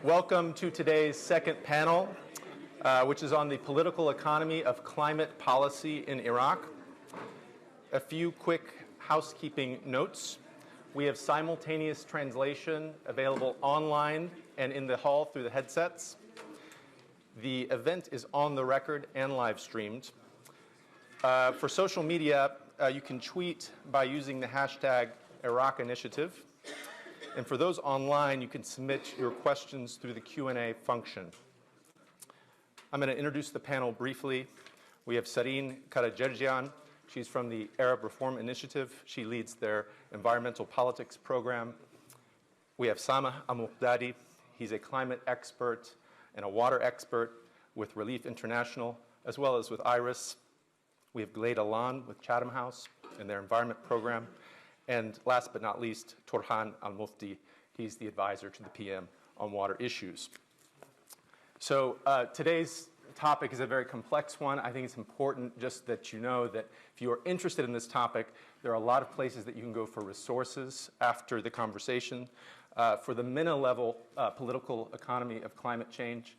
Welcome to today's second panel, which is on the political economy of climate policy in Iraq. A few quick housekeeping notes. We have simultaneous translation available online and in the hall through the headsets. The event is on the record and live streamed. For social media, you can tweet by using the hashtag Iraq Initiative. And for those online, you can submit your questions through the Q&A function. I'm going to introduce the panel briefly. We have Sareen Karajerjian. She's from the Arab Reform Initiative. She leads their environmental politics program. We have Sama Al-Muqdadi. He's a climate expert and a water expert with Relief International, as well as with IRIS. We have Glade Alan with Chatham House and their environment program. And last but not least, Turhan Al-Mufti. He's the advisor to the PM on water issues. So today's topic is a very complex one. I think it's important just that you know that if you are interested in this topic, there are a lot of places that you can go for resources after the conversation. For the MENA level political economy of climate change,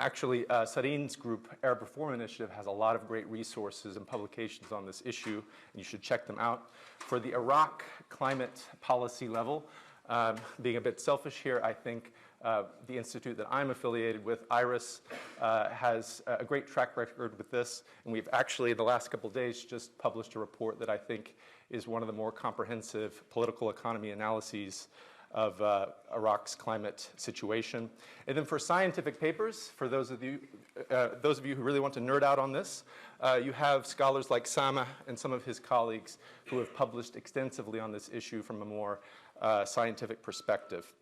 actually, Sareen's group, Arab Reform Initiative, has a lot of great resources and publications on this issue, and you should check them out. For the Iraq climate policy level, being a bit selfish here, I think the institute that I'm affiliated with, IRIS, has a great track record with this, and we've actually, in the last couple of days, just published a report that I think is one of the more comprehensive political economy analyses of Iraq's climate situation. And then for scientific papers, for those of you who really want to nerd out on this, you have scholars like Sama and some of his colleagues who have published extensively on this issue from a more scientific perspective.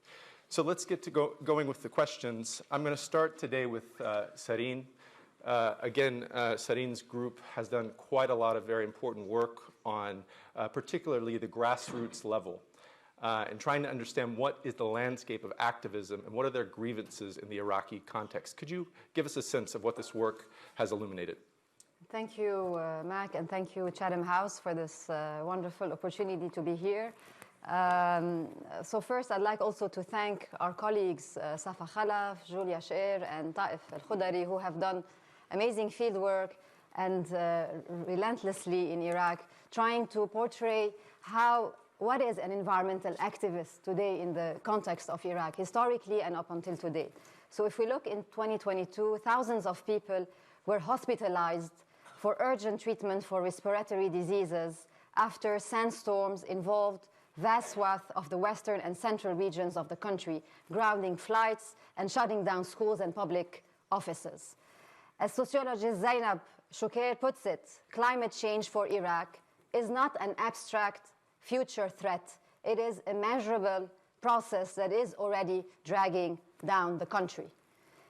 So let's get to going with the questions. I'm going to start today with Sareen. Again, Sareen's group has done quite a lot of very important work on particularly the grassroots level. And trying to understand what is the landscape of activism and what are their grievances in the Iraqi context. Could you give us a sense of what this work has illuminated? Thank you, Mac, and thank you, Chatham House, for this wonderful opportunity to be here. So first, I'd like also to thank our colleagues, Safa Khalaf, Julia Sher, and Taif Al-Khudari, who have done amazing field work and relentlessly in Iraq, trying to portray what is an environmental activist today in the context of Iraq, historically and up until today. So if we look in 2022, thousands of people were hospitalized for urgent treatment for respiratory diseases after sandstorms involved vast swaths of the western and central regions of the country, grounding flights and shutting down schools and public offices. As sociologist Zainab Shokair puts it, climate change for Iraq is not an abstract future threat. It is a measurable process that is already dragging down the country.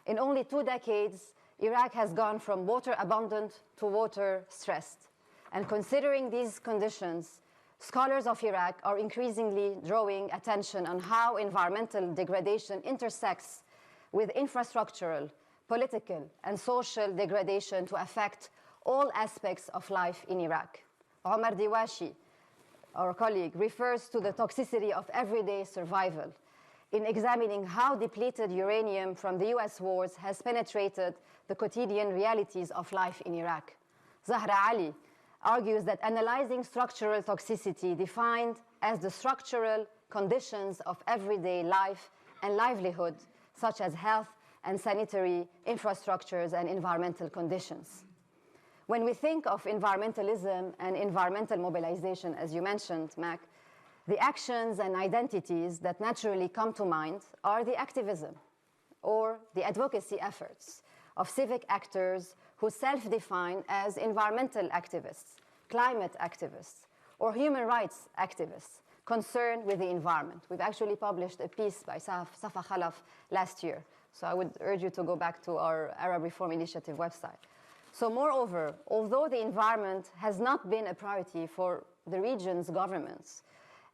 In only 2 decades, Iraq has gone from water abundant to water stressed. And considering these conditions, scholars of Iraq are increasingly drawing attention on how environmental degradation intersects with infrastructural, political, and social degradation to affect all aspects of life in Iraq. Omar Diwashi, our colleague, refers to the toxicity of everyday survival in examining how depleted uranium from the US wars has penetrated the quotidian realities of life in Iraq. Zahra Ali argues that analyzing structural toxicity defined as the structural conditions of everyday life and livelihood, such as health and sanitary infrastructures and environmental conditions. When we think of environmentalism and environmental mobilization, as you mentioned, Mac, the actions and identities that naturally come to mind are the activism or the advocacy efforts of civic actors who self-define as environmental activists, climate activists, or human rights activists concerned with the environment. We've actually published a piece by Safa Khalaf last year, so I would urge you to go back to our Arab Reform Initiative website. So moreover, although the environment has not been a priority for the region's governments,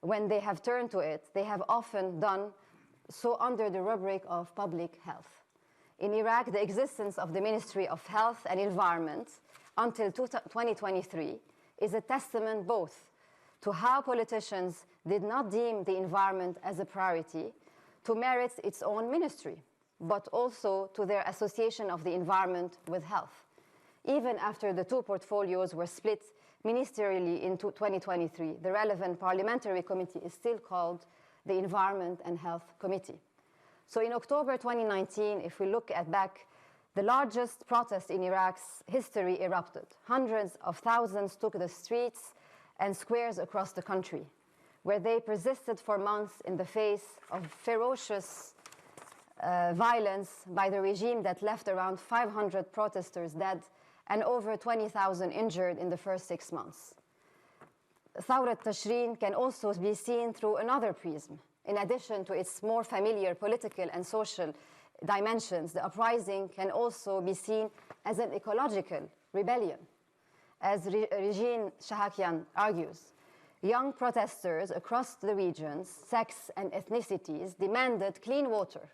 when they have turned to it, they have often done so under the rubric of public health. In Iraq, the existence of the Ministry of Health and Environment until 2023 is a testament both to how politicians did not deem the environment as a priority, to merit its own ministry. but also to their association of the environment with health. Even after the two portfolios were split ministerially in 2023, the relevant parliamentary committee is still called the Environment and Health Committee. So in October 2019, if we look back, the largest protest in Iraq's history erupted. Hundreds of thousands took the streets and squares across the country, where they persisted for months in the face of ferocious violence by the regime that left around 500 protesters dead and over 20,000 injured in the first 6 months. Thawrat Tashrin can also be seen through another prism. In addition to its more familiar political and social dimensions, the uprising can also be seen as an ecological rebellion. As Regine Shahakian argues, young protesters across the regions, sects and ethnicities demanded clean water,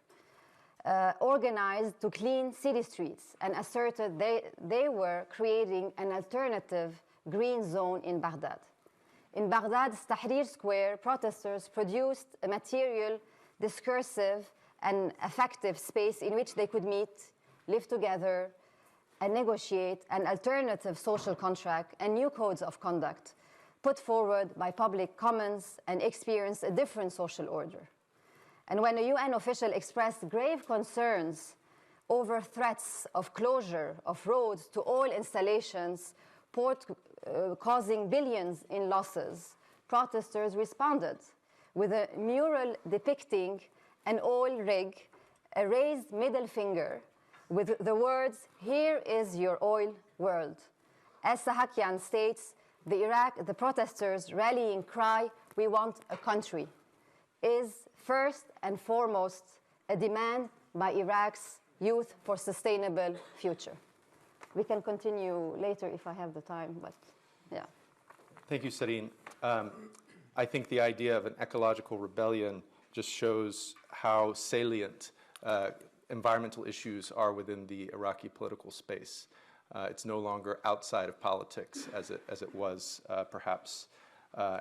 organized to clean city streets, and asserted they were creating an alternative green zone in Baghdad. In Baghdad's Tahrir Square, protesters produced a material, discursive, and effective space in which they could meet, live together, and negotiate an alternative social contract and new codes of conduct put forward by public commons and experience a different social order. And when a UN official expressed grave concerns over threats of closure of roads to oil installations, causing billions in losses, protesters responded with a mural depicting an oil rig, a raised middle finger, with the words, "Here is your oil world." As Sahakian states, the protesters' rallying cry, "We want a country," is first and foremost a demand by Iraq's youth for sustainable future. We can continue later if I have the time, but yeah. Thank you, Sarine. I think the idea of an ecological rebellion just shows how salient environmental issues are within the Iraqi political space. It's no longer outside of politics as it was perhaps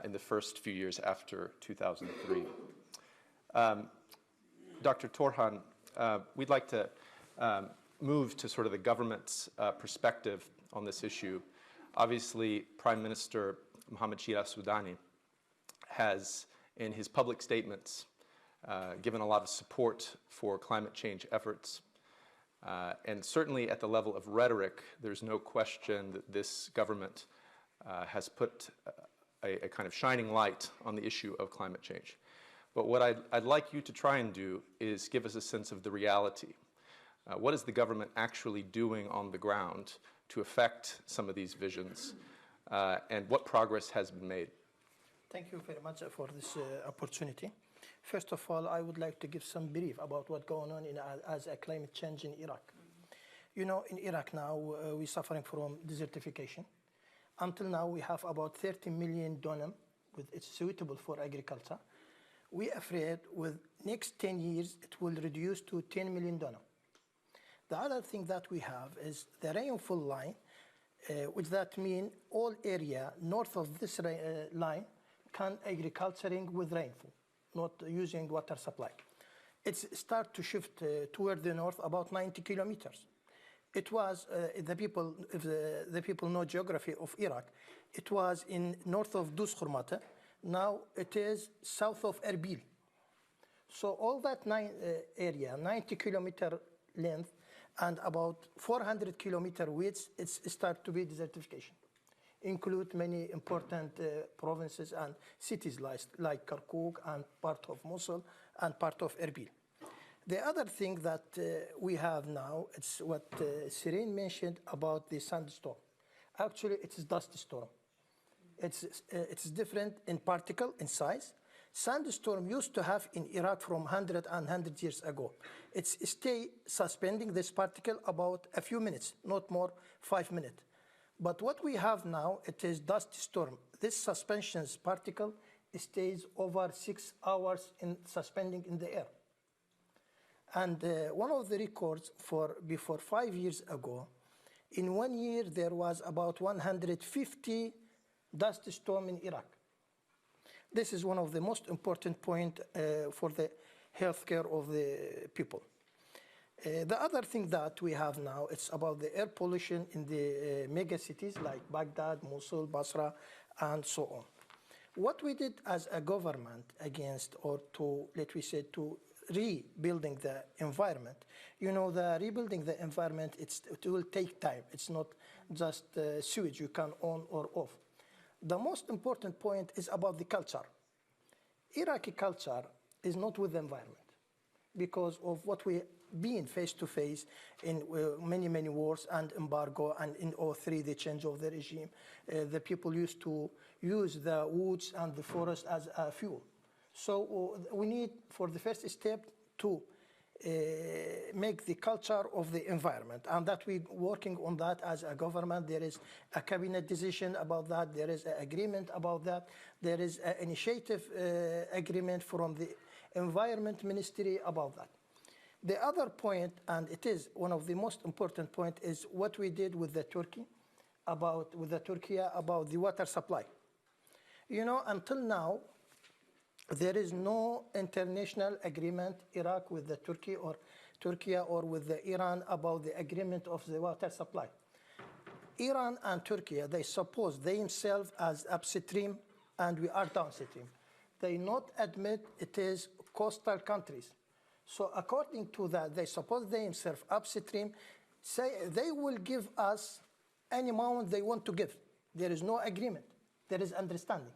in the first few years after 2003. Dr. Torhan, we'd like to move to sort of the government's perspective on this issue. Obviously, Prime Minister Mohammed Shia Sudani has, in his public statements, given a lot of support for climate change efforts. And certainly at the level of rhetoric, there's no question that this government has put a kind of shining light on the issue of climate change. But what I'd like you to try and do is give us a sense of the reality. What is the government actually doing on the ground to affect some of these visions, and what progress has been made? Thank you very much for this opportunity. First of all, I would like to give some brief about what's going on as a climate change in Iraq. You know, in Iraq now, we're suffering from desertification. Until now, we have about 30 million dönum, it's suitable for agriculture. We're afraid with next 10 years, it will reduce to 10 million dönum. The other thing that we have is the rainfall line, which that means all area north of this line can agriculturing with rainfall, not using water supply. It's start to shift toward the north about 90 kilometers. It was, if the people know geography of Iraq, it was in north of Dus Khurmata. Now it is south of Erbil. So all that area, 90 kilometer length and about 400 kilometer width, it's start to be desertification. Include many important provinces and cities like Kirkuk and part of Mosul and part of Erbil. The other thing that we have now, it's what Sarine mentioned about the sandstorm. Actually, it's a dust storm. It's different in particle, in size. Sandstorm used to have in Iraq from 100 years ago. It's stay suspending this particle about a few minutes, not more 5 minutes. But what we have now, it is dust storm. This suspension's particle stays over 6 hours in suspending in the air. And one of the records before 5 years ago, in 1 year there was about 150 dust storm in Iraq. This is one of the most important points for the healthcare of the people. The other thing that we have now, it's about the air pollution in the mega cities like Baghdad, Mosul, Basra, and so on. What we did as a government against, or to, let me say, to rebuilding the environment. The rebuilding the environment, it will take time. It's not just sewage you can on or off. The most important point is about the culture. Iraqi culture is not with the environment because of what we been face to face in many, many wars and embargo, and in 2003 the change of the regime. The people used to use the woods and the forest as a fuel. So we need, for the first step, to make the culture of the environment, and that we're working on that as a government. There is a cabinet decision about that. There is an agreement about that. There is an initiative agreement from the Environment Ministry about that. The other point, and it is one of the most important point, is what we did with the Turkey about the water supply. Until now, there is no international agreement, Iraq with the Turkey or with the Iran about the agreement of the water supply. Iran and Turkey, they suppose themselves as upstream and we are downstream. They not admit it is coastal countries. So according to that, they suppose themselves upstream, say they will give us any amount they want to give. There is no agreement. There is understanding.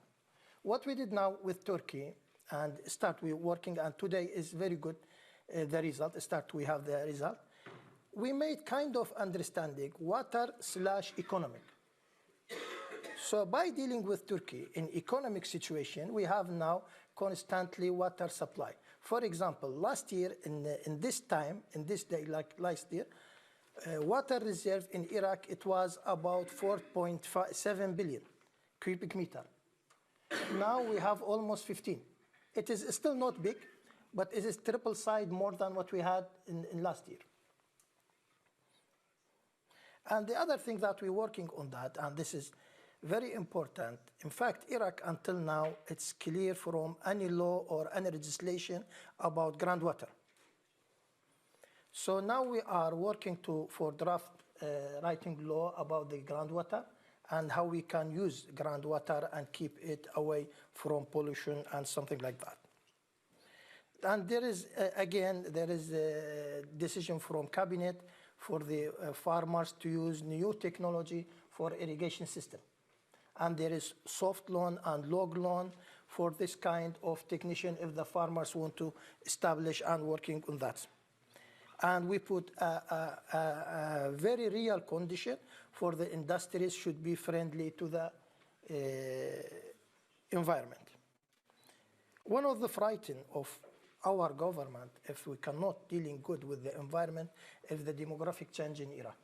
What we did now with Turkey, and we working, and today is very good, the result, we have the result. We made kind of understanding, water/economic. So by dealing with Turkey in economic situation, we have now constantly water supply. For example, last year, in this day, like last year, water reserve in Iraq, it was about 4.7 billion cubic meter. Now we have almost 15. It is still not big, but it is triple side more than what we had in last year. And the other thing that we're working on that, and this is very important. In fact, Iraq until now, it's clear from any law or any legislation about groundwater. So now we are working for draft writing law about the groundwater and how we can use groundwater and keep it away from pollution and something like that. And there is, again, a decision from cabinet for the farmers to use new technology for irrigation system. And there is soft loan and log loan for this kind of technician if the farmers want to establish and working on that. And we put a very real condition for the industries should be friendly to the environment. One of the frighten of our government, if we cannot dealing good with the environment, is the demographic change in Iraq.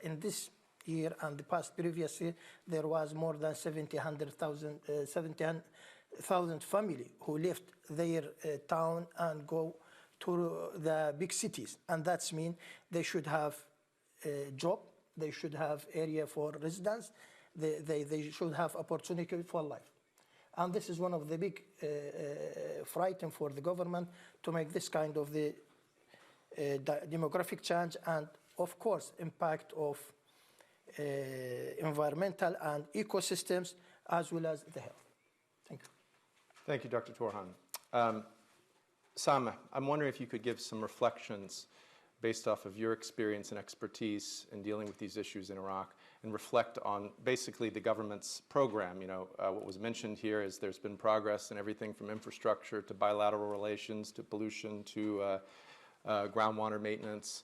In this year and the previous year, there was more than 70,000 family who left their town and go to the big cities. And that's mean they should have a job, they should have area for residence, they should have opportunity for life. And this is one of the big frighten for the government to make this kind of the demographic change and, of course, impact of environmental and ecosystems as well as the health. Thank you. Thank you, Dr. Torhan. Sam, I'm wondering if you could give some reflections based off of your experience and expertise in dealing with these issues in Iraq and reflect on basically the government's program. What was mentioned here is there's been progress in everything from infrastructure to bilateral relations to pollution to groundwater maintenance.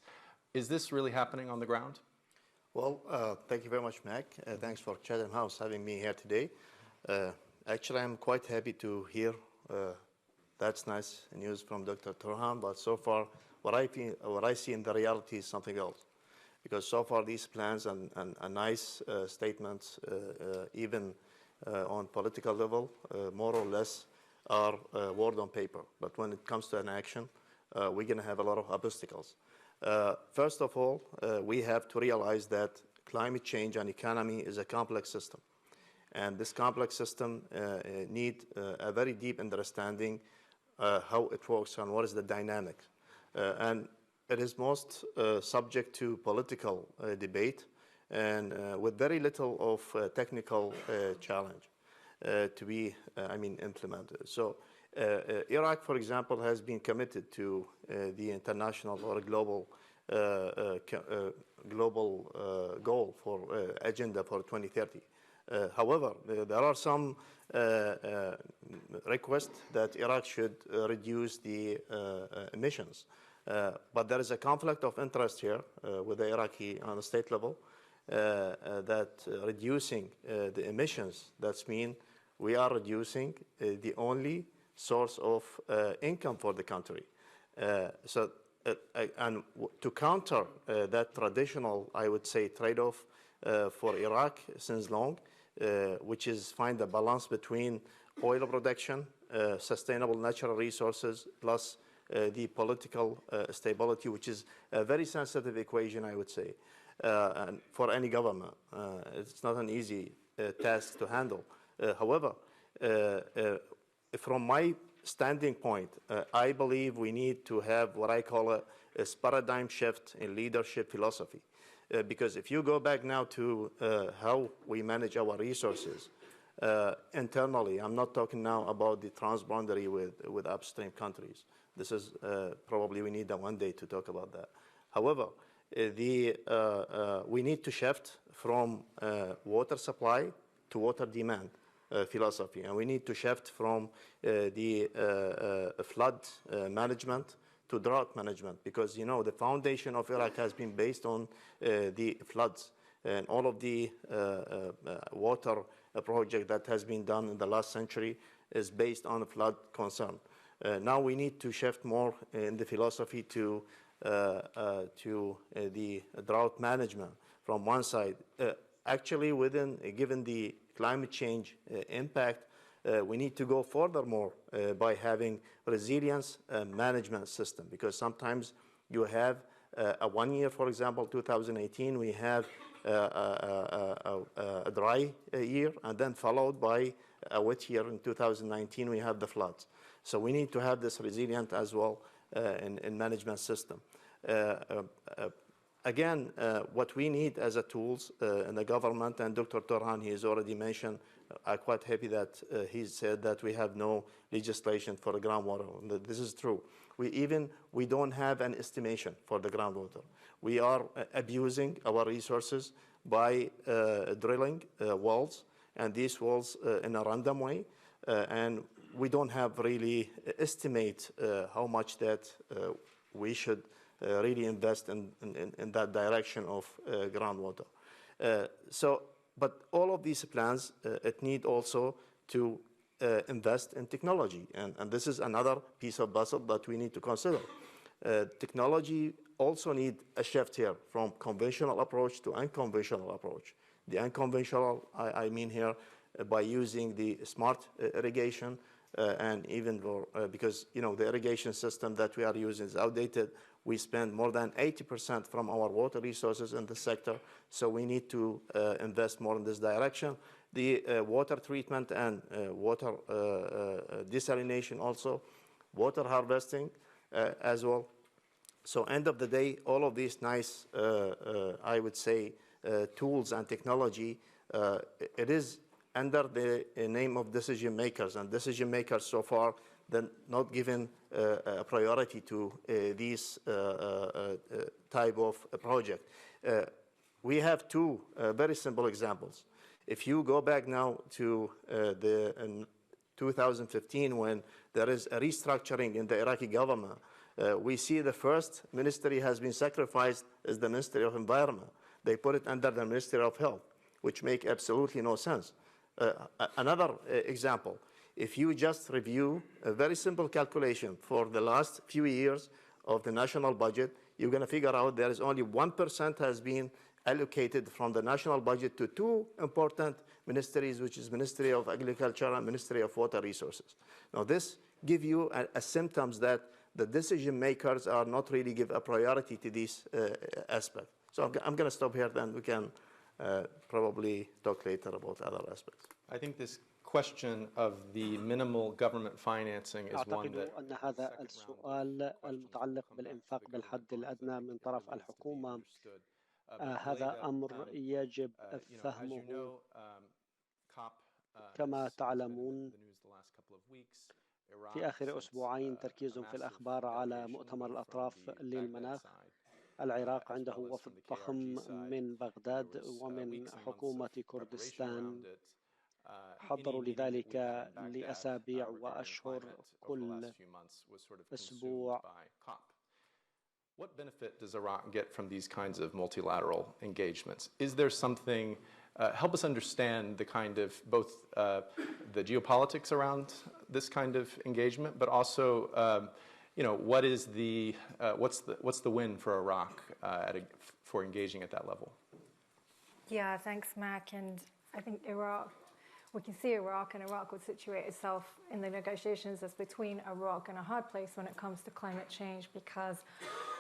Is this really happening on the ground? Well, thank you very much, Mac. Thanks for Chatham House having me here today. Actually, I'm quite happy to hear that's nice news from Dr. Torhan, but so far, what I see in the reality is something else. Because so far, these plans and nice statements, even on political level, more or less, are word on paper. But when it comes to an action, we're going to have a lot of obstacles. First of all, we have to realize that climate change and economy is a complex system. And this complex system needs a very deep understanding how it works and what is the dynamic. And it is most subject to political debate and with very little of technical challenge to be, implemented. So Iraq, for example, has been committed to the international or global goal for agenda for 2030. However, there are some requests that Iraq should reduce the emissions. But there is a conflict of interest here with the Iraqi on a state level that reducing the emissions, that's mean we are reducing the only source of income for the country. And to counter that traditional, I would say, trade-off for Iraq since long, which is find a balance between oil production, sustainable natural resources, plus the political stability, which is a very sensitive equation, I would say, and for any government. It's not an easy task to handle. However, from my standing point, I believe we need to have what I call a paradigm shift in leadership philosophy. Because if you go back now to how we manage our resources internally, I'm not talking now about the transboundary with upstream countries. This is probably we need one day to talk about that. However, we need to shift from water supply to water demand philosophy, and we need to shift from the flood management to drought management, because the foundation of Iraq has been based on the floods, and all of the water project that has been done in the last century is based on flood concern. Now we need to shift more in the philosophy to the drought management from one side. Actually, given the climate change impact, we need to go furthermore by having resilience management system, because sometimes you have a 1 year, for example, 2018, we have a dry year, and then followed by a wet year in 2019, we have the floods. So we need to have this resilient as well in management system. Again, what we need as a tools in the government, and Dr. Torhan, he has already mentioned, I'm quite happy that he said that we have no legislation for the groundwater. This is true. We don't have an estimation for the groundwater. We are abusing our resources by drilling wells, and these wells in a random way, and we don't have really estimate how much that we should really invest in that direction of groundwater. But all of these plans, it need also to invest in technology. And this is another piece of puzzle that we need to consider. Technology also need a shift here from conventional approach to unconventional approach. The unconventional, I mean here, by using the smart irrigation, and even for, because the irrigation system that we are using is outdated. We spend more than 80% from our water resources in the sector, so we need to invest more in this direction. The water treatment and water desalination also, water harvesting as well. So end of the day, all of these nice, I would say, tools and technology, it is under the name of decision makers, and decision makers so far then not given a priority to these type of project. We have two very simple examples. If you go back now to in 2015, when there is a restructuring in the Iraqi government, we see the first ministry has been sacrificed is the Ministry of Environment. They put it under the Ministry of Health, which make absolutely no sense. Another example, if you just review a very simple calculation for the last few years of the national budget, you're going to figure out there is only 1% has been allocated from the national budget to two important ministries, which is Ministry of Agriculture and Ministry of Water Resources. Now this gives you a symptoms that the decision makers are not really give a priority to this aspect. So I'm going to stop here, then we can probably talk later about other aspects. I think this question of the minimal government financing is one أعتقد that أن هذا السؤال المتعلق بالإنفاق بالحد الأدنى من طرف الحكومة هذا أمر يجب فهمه. كما تعلمون في آخر أسبوعين تركيز في الأخبار على مؤتمر الأطراف للمناخ. العراق عنده وفد ضخم من بغداد ومن حكومة كردستان حضروا لذلك لأسابيع وأشهر كل أسبوع. What benefit does Iraq get from these kinds of multilateral engagements? Is there something, help us understand the kind of both the geopolitics around this kind of engagement, but also, what is what's the win for Iraq for engaging at that level? Yeah, thanks, Mac. And I think we can see Iraq would situate itself in the negotiations as between a rock and a hard place when it comes to climate change, because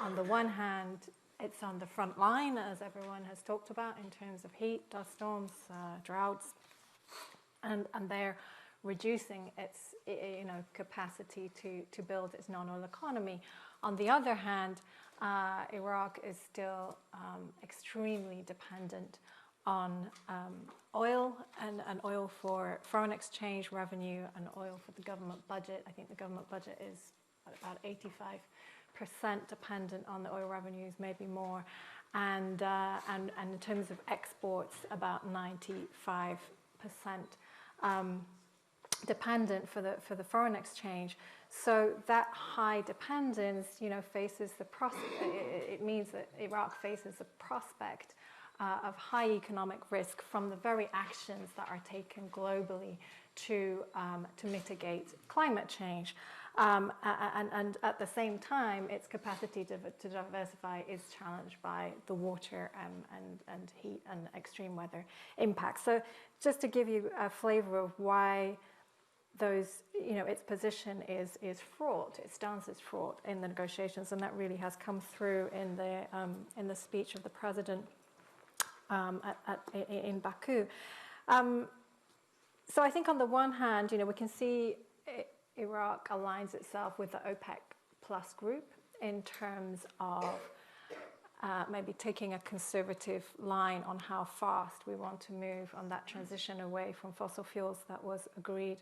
on the one hand, it's on the front line, as everyone has talked about, in terms of heat, dust storms, droughts, and they're reducing its capacity to build its non-oil economy. On the other hand, Iraq is still extremely dependent on oil and oil for foreign exchange revenue and oil for the government budget. I think the government budget is about 85% dependent on the oil revenues, maybe more, and in terms of exports, about 95% dependent for the foreign exchange. So that high dependence, faces it means that Iraq faces the prospect of high economic risk from the very actions that are taken globally to mitigate climate change. And at the same time, its capacity to diversify is challenged by the water and heat and extreme weather impacts. So just to give you a flavor of why its position is fraught, its stance is fraught in the negotiations, and that really has come through in the speech of the president in Baku. So I think on the one hand, we can see Iraq aligns itself with the OPEC plus group in terms of maybe taking a conservative line on how fast we want to move on that transition away from fossil fuels that was agreed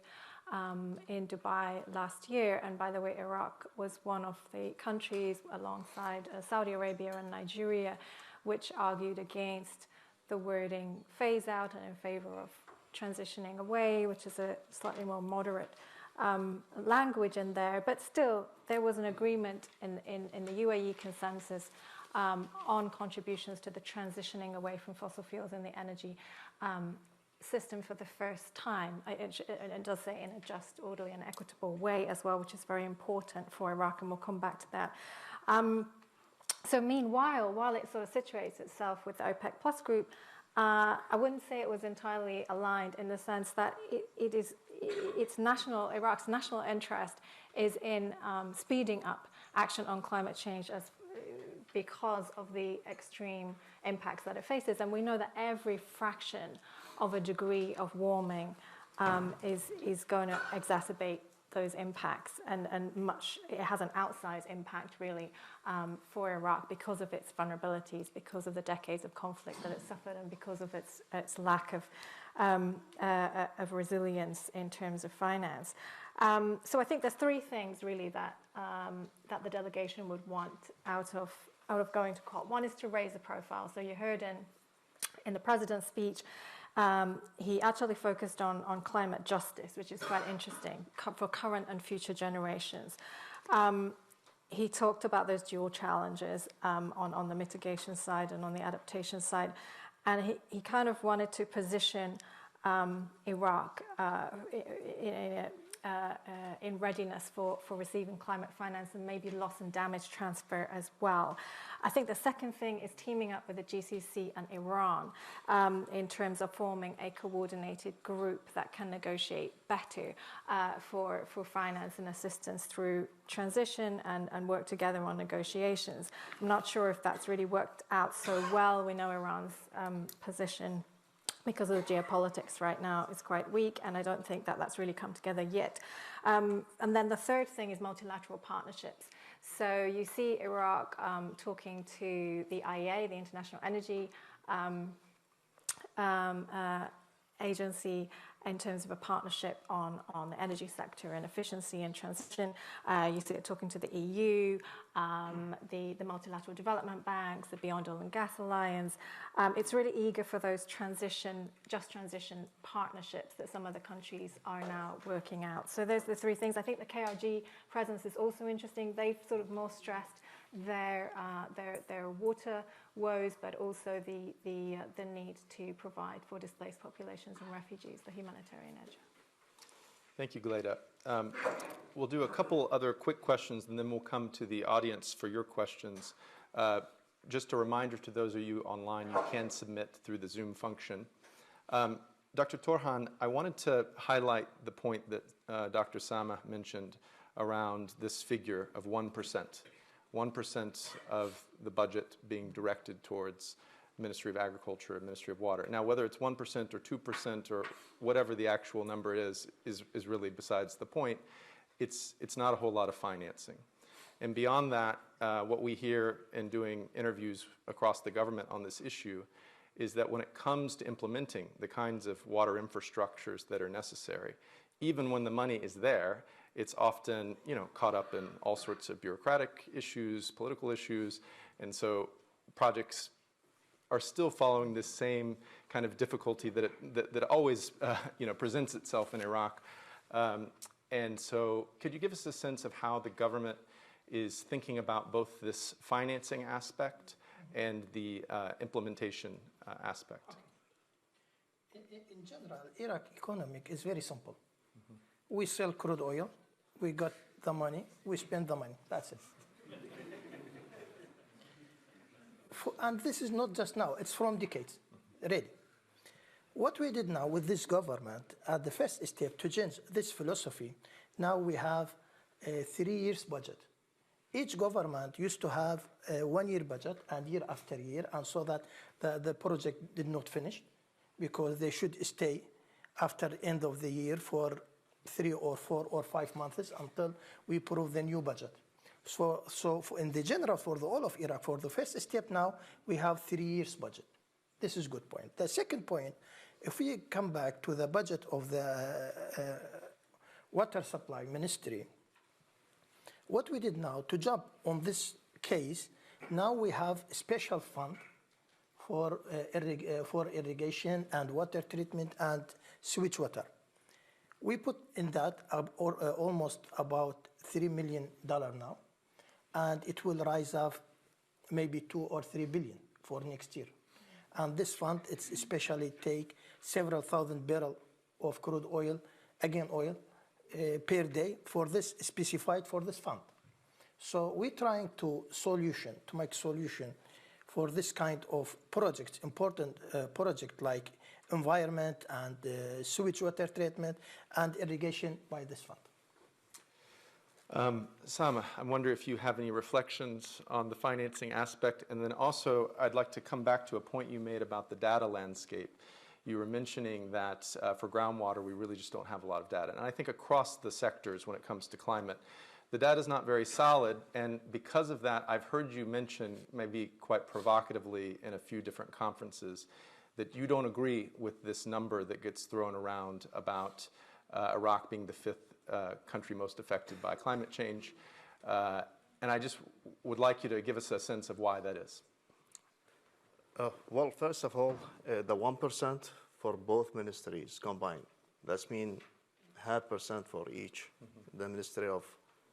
in Dubai last year. And by the way, Iraq was one of the countries alongside Saudi Arabia and Nigeria which argued against the wording phase out and in favor of transitioning away, which is a slightly more moderate language in there. But still, there was an agreement in the UAE consensus on contributions to the transitioning away from fossil fuels in the energy system for the first time. It does say in a just, orderly and equitable way as well, which is very important for Iraq, and we'll come back to that. So meanwhile, while it sort of situates itself with the OPEC plus group, I wouldn't say it was entirely aligned in the sense that Iraq's national interest is in speeding up action on climate change because of the extreme impacts that it faces. And we know that every fraction of a degree of warming is going to exacerbate those impacts, and it has an outsized impact really for Iraq because of its vulnerabilities, because of the decades of conflict that it suffered, and because of its lack of resilience in terms of finance. So I think there's three things really that the delegation would want out of going to COP. One is to raise the profile. So you heard in the president's speech, he actually focused on climate justice, which is quite interesting for current and future generations. He talked about those dual challenges on the mitigation side and on the adaptation side. And he kind of wanted to position Iraq in readiness for receiving climate finance and maybe loss and damage transfer as well. I think the second thing is teaming up with the GCC and Iran in terms of forming a coordinated group that can negotiate better for finance and assistance through transition and work together on negotiations. I'm not sure if that's really worked out so well. We know Iran's position because of the geopolitics right now is quite weak, and I don't think that that's really come together yet. And then the third thing is multilateral partnerships. So you see Iraq talking to the IEA, the International Energy Agency, in terms of a partnership on the energy sector and efficiency and transition. You see it talking to the EU, the multilateral development banks, the Beyond Oil and Gas Alliance. It's really eager for those just transition partnerships that some other countries are now working out. So those are the three things. I think the KRG presence is also interesting. They've sort of more stressed their water woes, but also the need to provide for displaced populations and refugees, the humanitarian edge. Thank you, Gleda. We'll do a couple other quick questions, and then we'll come to the audience for your questions. Just a reminder to those of you online, you can submit through the Zoom function. Dr. Torhan, I wanted to highlight the point that Dr. Sama mentioned around this figure of 1%. 1% of the budget being directed towards Ministry of Agriculture and Ministry of Water. Now, whether it's 1% or 2% or whatever the actual number is really besides the point. It's not a whole lot of financing. And beyond that, what we hear in doing interviews across the government on this issue is that when it comes to implementing the kinds of water infrastructures that are necessary, even when the money is there, it's often, caught up in all sorts of bureaucratic issues, political issues, and so projects are still following this same kind of difficulty that always, presents itself in Iraq. And so, could you give us a sense of how the government is thinking about both this financing aspect and the implementation aspect? In general, Iraq economic is very simple. We sell crude oil, we got the money, we spend the money. That's it. And this is not just now, it's from decades, really. What we did now with this government, at the first step to change this philosophy, now we have a 3 years budget. Each government used to have a 1 year budget and year after year, and so that the project did not finish because they should stay after the end of the year for 3 or 4 or 5 months until we prove the new budget. So in the general, for the whole of Iraq, for the first step now, we have 3 years budget. This is a good point. The second point, if we come back to the budget of the Water Supply Ministry, what we did now to jump on this case, now we have a special fund for irrigation and water treatment and sewage water. We put in that almost about $3 million now, and it will rise up maybe 2 or 3 billion for next year. And this fund, it's especially take several thousand barrels of crude oil, per day for this, specified for this fund. So we're trying to make solution for this kind of projects, important project like environment and sewage water treatment and irrigation by this fund. Sama, I wonder if you have any reflections on the financing aspect, and then also I'd like to come back to a point you made about the data landscape. You were mentioning that for groundwater, we really just don't have a lot of data. And I think across the sectors when it comes to climate, the data is not very solid, and because of that, I've heard you mention, maybe quite provocatively in a few different conferences, that you don't agree with this number that gets thrown around about Iraq being the 5th country most affected by climate change. And I just would like you to give us a sense of why that is. Well, first of all, the 1% for both ministries combined. That's mean 0.5% for each, the Ministry of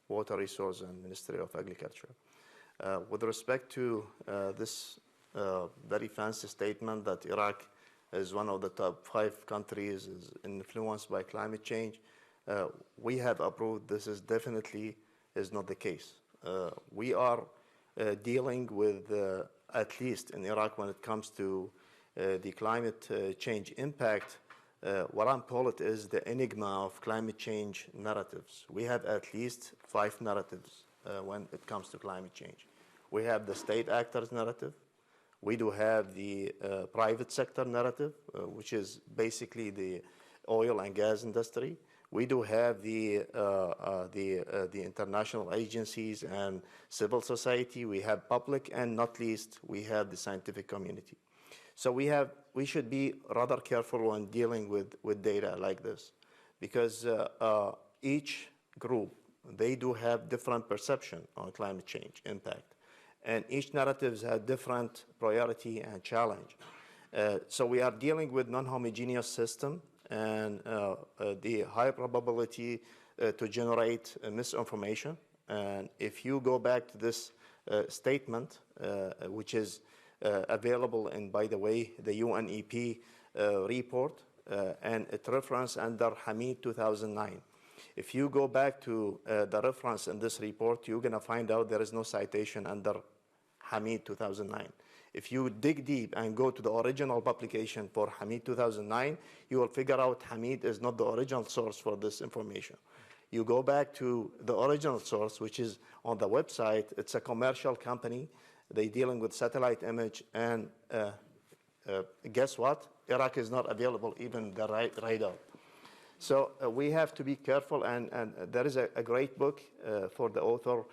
Water Resources and Ministry of Agriculture. With respect to this very fancy statement that Iraq is one of the top 5 countries is influenced by climate change, we have approved this is definitely is not the case. We are dealing with, at least in Iraq when it comes to the climate change impact, what I'm call it is the enigma of climate change narratives. We have at least 5 narratives when it comes to climate change. We have the state actors narrative, We do have the private sector narrative, which is basically the oil and gas industry. We do have the international agencies and civil society. We have public, and not least, we have the scientific community. So we should be rather careful when dealing with data like this, because each group, they do have different perception on climate change impact. And each narratives have different priority and challenge. So we are dealing with non-homogeneous system, and the high probability to generate misinformation. And if you go back to this statement, which is available in, by the way, the UNEP report, and it referenced under Hamid 2009. If you go back to the reference in this report, you're going to find out there is no citation under Hamid 2009. If you dig deep and go to the original publication for Hamid 2009, you will figure out Hamid is not the original source for this information. You go back to the original source, which is on the website. It's a commercial company. They're dealing with satellite image, and guess what? Iraq is not available, even the radar. So we have to be careful, and there is a great book for the author,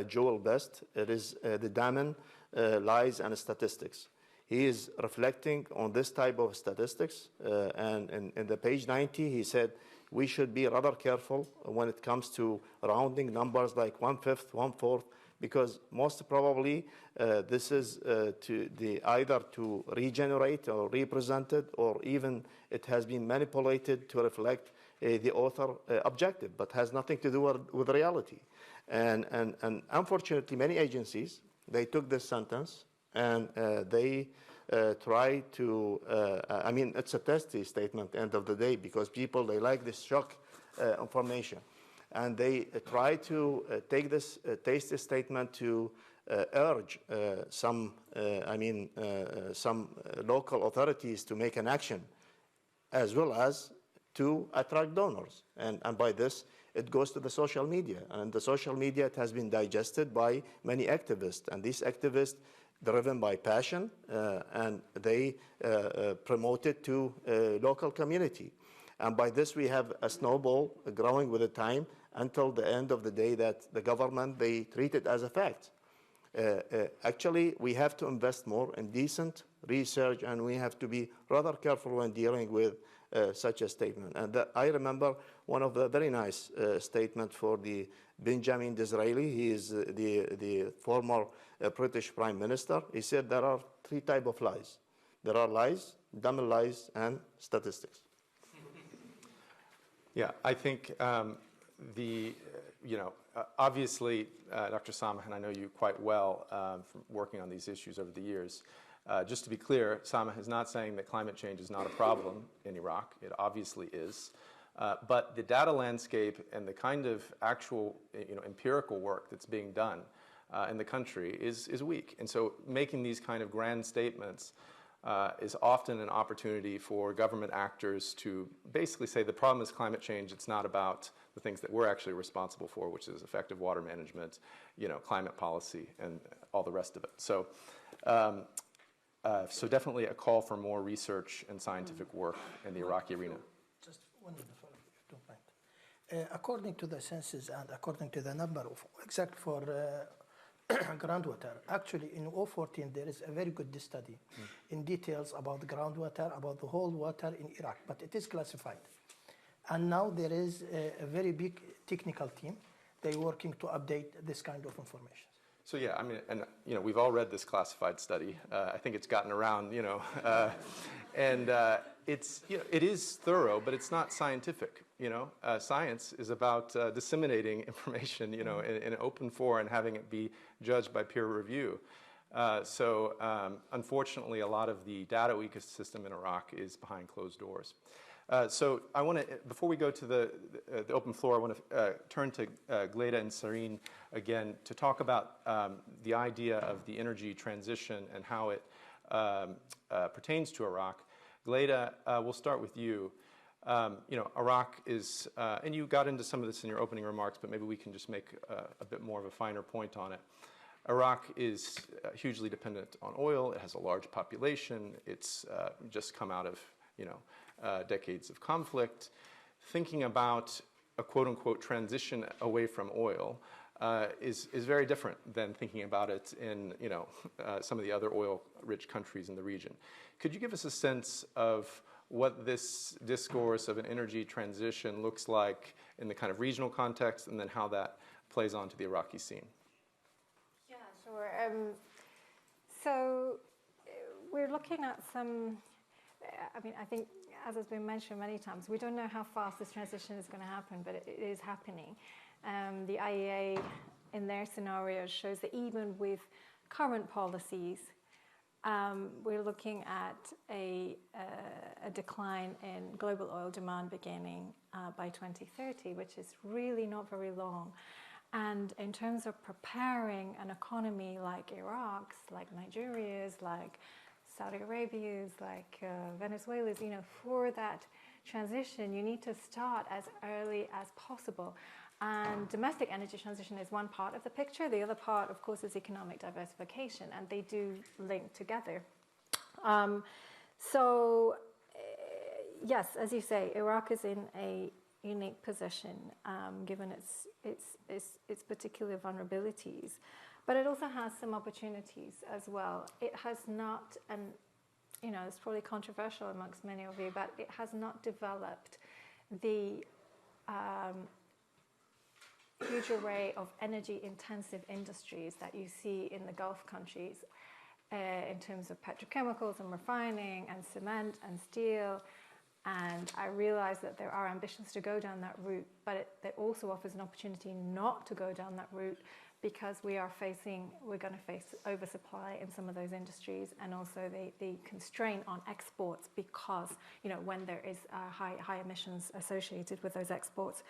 Joel Best. It is The Diamond, Lies and Statistics. He is reflecting on this type of statistics, and in the page 90, he said, we should be rather careful when it comes to rounding numbers like 1/5, 1/4, because most probably this is either to regenerate or represent it, or even it has been manipulated to reflect the author objective, but has nothing to do with reality. And unfortunately, many agencies, they took this sentence and they try to, I mean, it's a testy statement at the end of the day, because people, they like this shock information. And they try to take this tasty statement to urge some local authorities to make an action, as well as to attract donors. And by this, it goes to the social media. And the social media, it has been digested by many activists. And these activists, driven by passion, and they promote it to local community. And by this, we have a snowball growing with the time, until the end of the day that the government, they treat it as a fact. Actually, we have to invest more in decent research, and we have to be rather careful when dealing with such a statement. And I remember one of the very nice statements for the Benjamin Disraeli. He is the former British Prime Minister. He said there are 3 types of lies. There are lies, dumb lies, and statistics. Yeah, I think obviously, Dr. Sameh, and I know you quite well from working on these issues over the years. Just to be clear, Sameh is not saying that climate change is not a problem in Iraq. It obviously is. But the data landscape and the kind of actual empirical work that's being done in the country is weak. And so making these kind of grand statements is often an opportunity for government actors to basically say the problem is climate change. It's not about the things that we're actually responsible for, which is effective water management, climate policy, and all the rest of it. So, so definitely a call for more research and scientific work in the Iraqi arena. Just one minute, if you don't mind. According to the census and according to the number of, except for groundwater, actually in 2014 there is a very good study in details about the groundwater, about the whole water in Iraq, but it is classified. And now there is a very big technical team. They're working to update this kind of information. So yeah, I mean, and we've all read this classified study. I think it's gotten around, and it is thorough, but it's not scientific. Science is about disseminating information, in an open forum and having it be judged by peer review. So unfortunately, a lot of the data ecosystem in Iraq is behind closed doors. So I want to, before we go to the open floor, I want to turn to Gleda and Sareen again to talk about the idea of the energy transition and how it pertains to Iraq. Gleda, we'll start with you. Iraq is, and you got into some of this in your opening remarks, but maybe we can just make a bit more of a finer point on it. Iraq is hugely dependent on oil. It has a large population. It's just come out of, decades of conflict. Thinking about a quote-unquote transition away from oil is very different than thinking about it in, some of the other oil-rich countries in the region. Could you give us a sense of what this discourse of an energy transition looks like in the kind of regional context, and then how that plays onto the Iraqi scene? Yeah, sure. So we're looking at some, I think, as has been mentioned many times, we don't know how fast this transition is going to happen, but it is happening. The IEA, in their scenario, shows that even with current policies, we're looking at a decline in global oil demand beginning by 2030, which is really not very long. And in terms of preparing an economy like Iraq's, like Nigeria's, like Saudi Arabia's, like Venezuela's, for that transition, you need to start as early as possible. And domestic energy transition is one part of the picture. The other part, of course, is economic diversification, and they do link together. Yes, as you say, Iraq is in a unique position given its particular vulnerabilities. But it also has some opportunities as well. It has not, and it's probably controversial amongst many of you, but it has not developed the huge array of energy-intensive industries that you see in the Gulf countries in terms of petrochemicals and refining and cement and steel. And I realize that there are ambitions to go down that route, but it also offers an opportunity not to go down that route, because we're going to face oversupply in some of those industries, and also the constraint on exports, because when there is high emissions associated with those exports.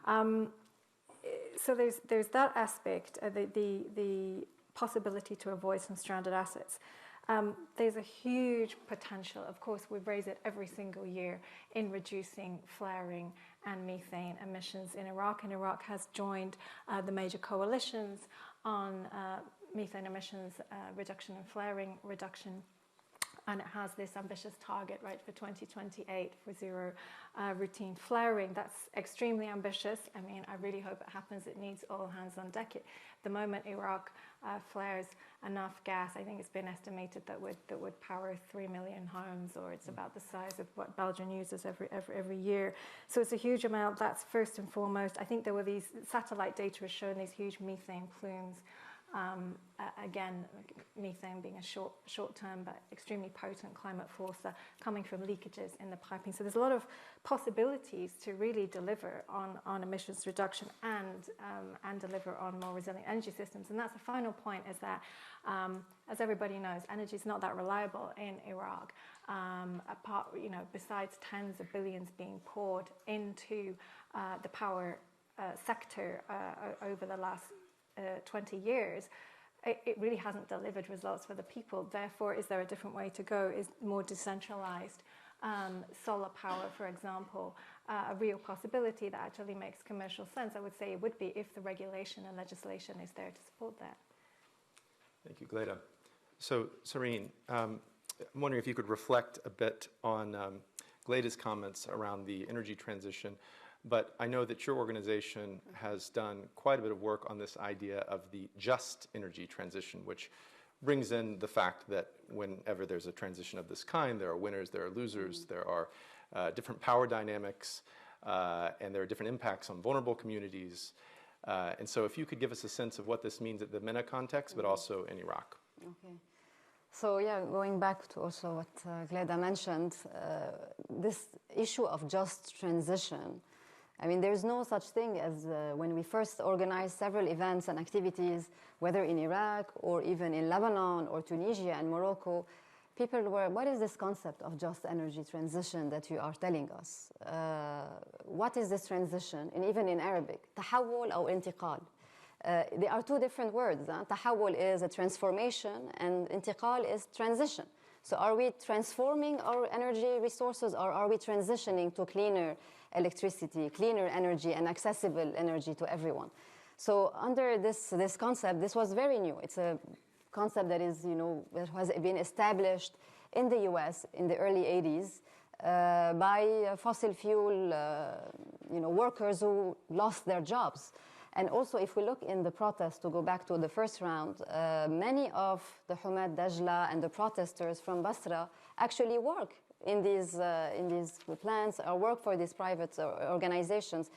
So there's that aspect, the possibility to avoid some stranded assets. There's a huge potential. Of course, we raise it every single year in reducing flaring and methane emissions in Iraq. And Iraq has joined the major coalitions on methane emissions reduction and flaring reduction. And it has this ambitious target, right, for 2028 for zero routine flaring. That's extremely ambitious. I really hope it happens. It needs all hands on deck. At the moment, Iraq flares enough gas. I think it's been estimated that would power 3 million homes, or it's about the size of what Belgium uses every year. So it's a huge amount. That's first and foremost. I think there were these satellite data has shown these huge methane plumes. Again, methane being a short-term but extremely potent climate force coming from leakages in the piping. So there's a lot of possibilities to really deliver on emissions reduction and deliver on more resilient energy systems. And that's the final point, is that, as everybody knows, energy is not that reliable in Iraq. Besides tens of billions being poured into the power sector over the last 20 years, it really hasn't delivered results for the people. Therefore, is there a different way to go? Is more decentralized solar power, for example, a real possibility that actually makes commercial sense? I would say it would be, if the regulation and legislation is there to support that. Thank you, Gleda. So, Serene, I'm wondering if you could reflect a bit on Gleda's comments around the energy transition. But I know that your organization has done quite a bit of work on this idea of the just energy transition, which brings in the fact that whenever there's a transition of this kind, there are winners, there are losers, there are different power dynamics, and there are different impacts on vulnerable communities. And so if you could give us a sense of what this means at the MENA context, but also in Iraq. Okay. So yeah, going back to also what Gleda mentioned, this issue of just transition, there's no such thing as when we first organized several events and activities, whether in Iraq or even in Lebanon or Tunisia and Morocco, people were, what is this concept of just energy transition that you are telling us? What is this transition? And even in Arabic, تحول أو انتقال. They are two different words. تحول is a transformation, and انتقال is transition. So are we transforming our energy resources, or are we transitioning to cleaner electricity, cleaner energy, and accessible energy to everyone? So under this concept, this was very new. It's a concept that is, that has been established in the US in the early 80s by fossil fuel, workers who lost their jobs. And also, if we look in the protests, to go back to the first round, many of the Humat Dajla and the protesters from Basra actually work in these plants or work for these private organizations.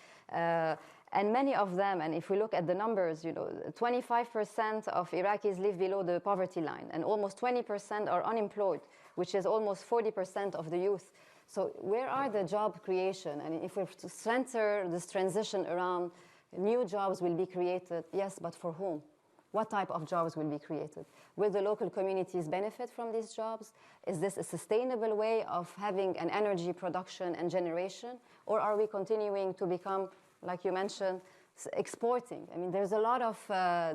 And many of them, and if we look at the numbers, 25% of Iraqis live below the poverty line, and almost 20% are unemployed, which is almost 40% of the youth. So where are the job creation? And if we center this transition around new jobs will be created, yes, but for whom? What type of jobs will be created? Will the local communities benefit from these jobs? Is this a sustainable way of having an energy production and generation? Or are we continuing to become, like you mentioned, exporting? I mean, there's a lot of,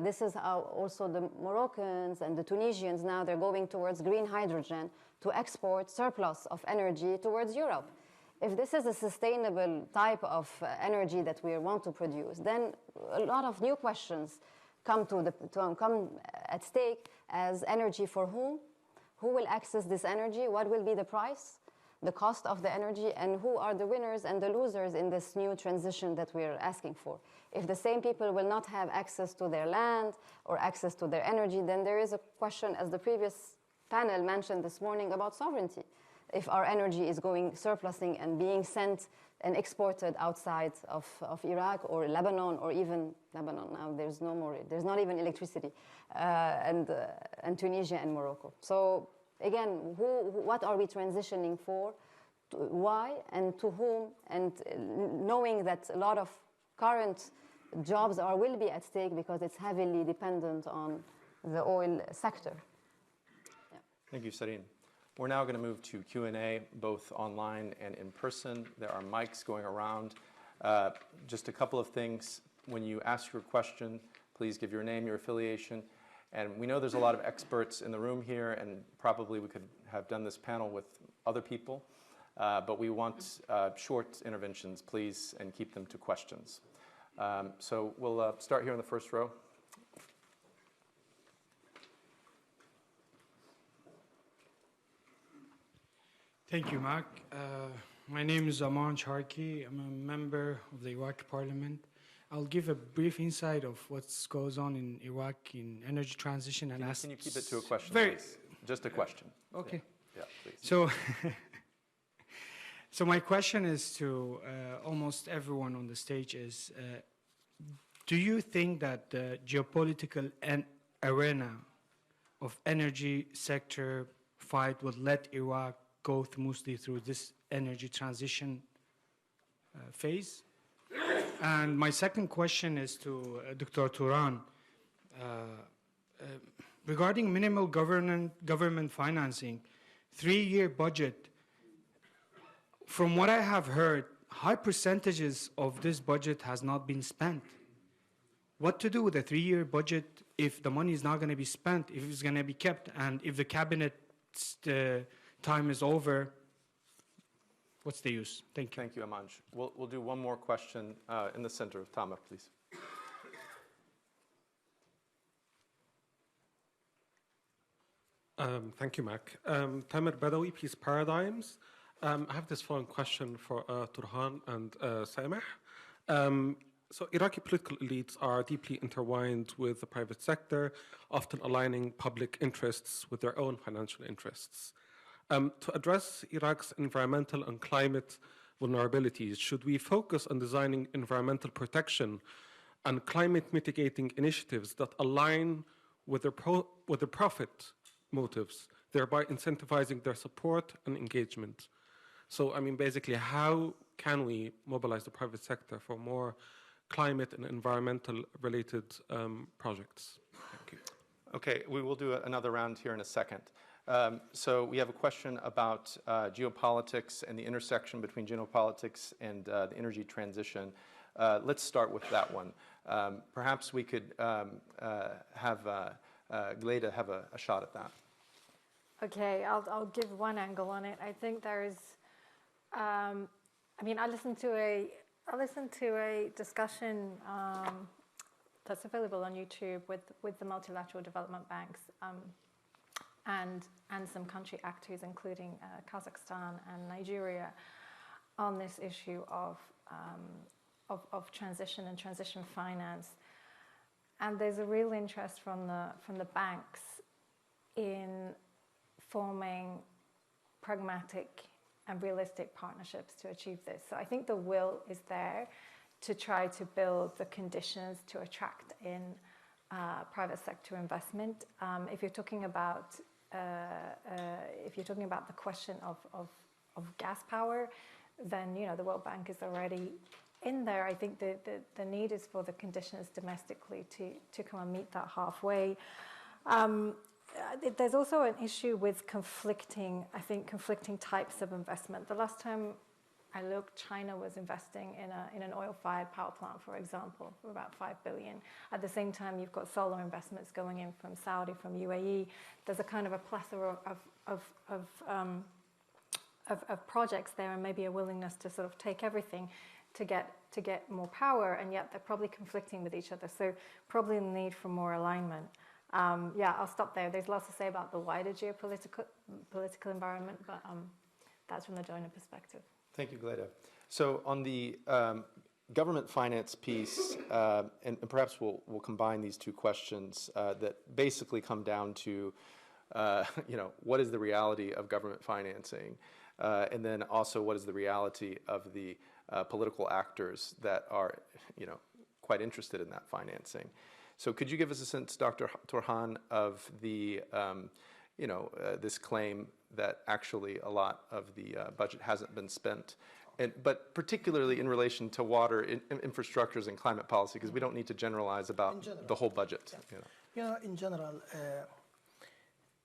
this is how also the Moroccans and the Tunisians now, they're going towards green hydrogen to export surplus of energy towards Europe. If this is a sustainable type of energy that we want to produce, then a lot of new questions come at stake as energy for whom? Who will access this energy? What will be the price, the cost of the energy, and who are the winners and the losers in this new transition that we're asking for? If the same people will not have access to their land or access to their energy, then there is a question, as the previous panel mentioned this morning, about sovereignty. If our energy is going surplusing and being sent and exported outside of Iraq or Lebanon, or even Lebanon now, there's not even electricity, and Tunisia and Morocco. So again, what are we transitioning for, why, and to whom, and knowing that a lot of current jobs will be at stake because it's heavily dependent on the oil sector. Yeah. Thank you, Sareen. We're now going to move to Q&A, both online and in person. There are mics going around. Just a couple of things. When you ask your question, please give your name, your affiliation. And we know there's a lot of experts in the room here, and probably we could have done this panel with other people. But we want short interventions, please, and keep them to questions. So we'll start here in the first row. Thank you, Mark. My name is Aman Sharki. I'm a member of the Iraqi parliament. I'll give a brief insight of what goes on in Iraq in energy transition and Can you keep it to a question, please? Just a question. Okay. Yeah, please. So my question is to almost everyone on the stage is, do you think that the geopolitical arena of energy sector fight will let Iraq go mostly through this energy transition phase? And my second question is to Dr. Turan. Regarding minimal government financing, 3-year budget, from what I have heard, high percentages of this budget has not been spent. What to do with a 3-year budget if the money is not going to be spent, if it's going to be kept, and if the cabinet's time is over, what's the use? Thank you. Thank you, Amanj. We'll do one more question in the center. Tama, please. Thank you, Mac. Tamer Badawi, Peace Paradigms. I have this following question for Turhan and Sameh. So Iraqi political elites are deeply intertwined with the private sector, often aligning public interests with their own financial interests. To address Iraq's environmental and climate vulnerabilities, should we focus on designing environmental protection and climate mitigating initiatives that align with their profit motives, thereby incentivizing their support and engagement? So, I mean, basically, how can we mobilize the private sector for more climate and environmental related projects? Thank you. Okay, we will do another round here in a second. So we have a question about geopolitics and the intersection between geopolitics and the energy transition. Let's start with that one. Perhaps we could have Gleda have a shot at that. Okay, I'll give one angle on it. I think there is, I mean, I listened to a discussion that's available on YouTube with the multilateral development banks and some country actors, including Kazakhstan and Nigeria, on this issue of transition and transition finance. And there's a real interest from the banks in forming pragmatic and realistic partnerships to achieve this. So I think the will is there to try to build the conditions to attract in private sector investment. If you're talking about the question of gas power, then the World Bank is already in there. I think the need is for the conditions domestically to come and meet that halfway. There's also an issue with conflicting types of investment. The last time I looked, China was investing in an oil-fired power plant, for example, for about $5 billion. At the same time, you've got solar investments going in from Saudi, from UAE. There's a kind of a plethora of projects there, and maybe a willingness to sort of take everything to get more power, and yet they're probably conflicting with each other. So probably the need for more alignment. I'll stop there. There's lots to say about the wider political environment, but that's from the donor perspective. Thank you, Gleda. So on the government finance piece, and perhaps we'll combine these two questions that basically come down to, what is the reality of government financing, and then also what is the reality of the political actors that are, quite interested in that financing. So could you give us a sense, Dr. Torhan, of the, this claim that actually a lot of the budget hasn't been spent, but particularly in relation to water infrastructures and climate policy, because we don't need to generalize about the whole budget. In general,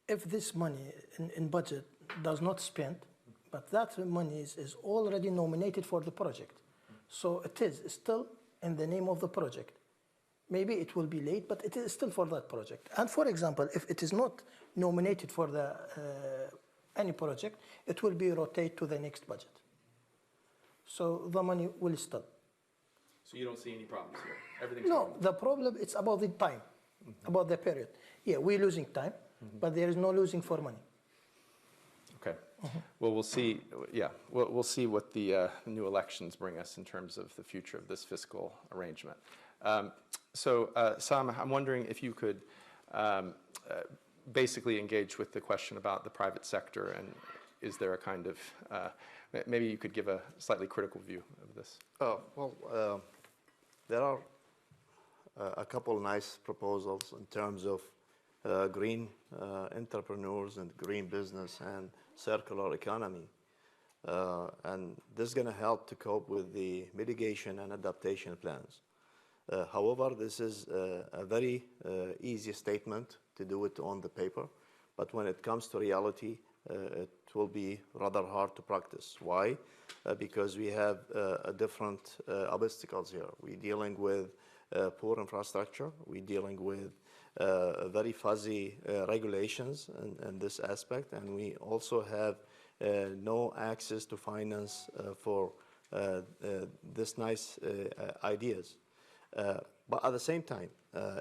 if this money in budget does not spend, but that money is already nominated for the project, so it is still in the name of the project. Maybe it will be late, but it is still for that project. And for example, if it is not nominated for the any project, it will be rotated to the next budget. So the money will still. So you don't see any problems here? Everything's No, normal. the problem is about the time, about the period. Yeah, we're losing time, but there is no losing for money. Okay. Well, we'll see. Yeah, we'll see what the new elections bring us in terms of the future of this fiscal arrangement. Sam, I'm wondering if you could basically engage with the question about the private sector, and is there a kind of, maybe you could give a slightly critical view of this. There are a couple nice proposals in terms of green entrepreneurs and green business and circular economy. And this is going to help to cope with the mitigation and adaptation plans. However, this is a very easy statement to do it on the paper, but when it comes to reality, it will be rather hard to practice. Why? Because we have different obstacles here. We're dealing with poor infrastructure. We're dealing with very fuzzy regulations in this aspect, and we also have no access to finance for this nice ideas. But at the same time,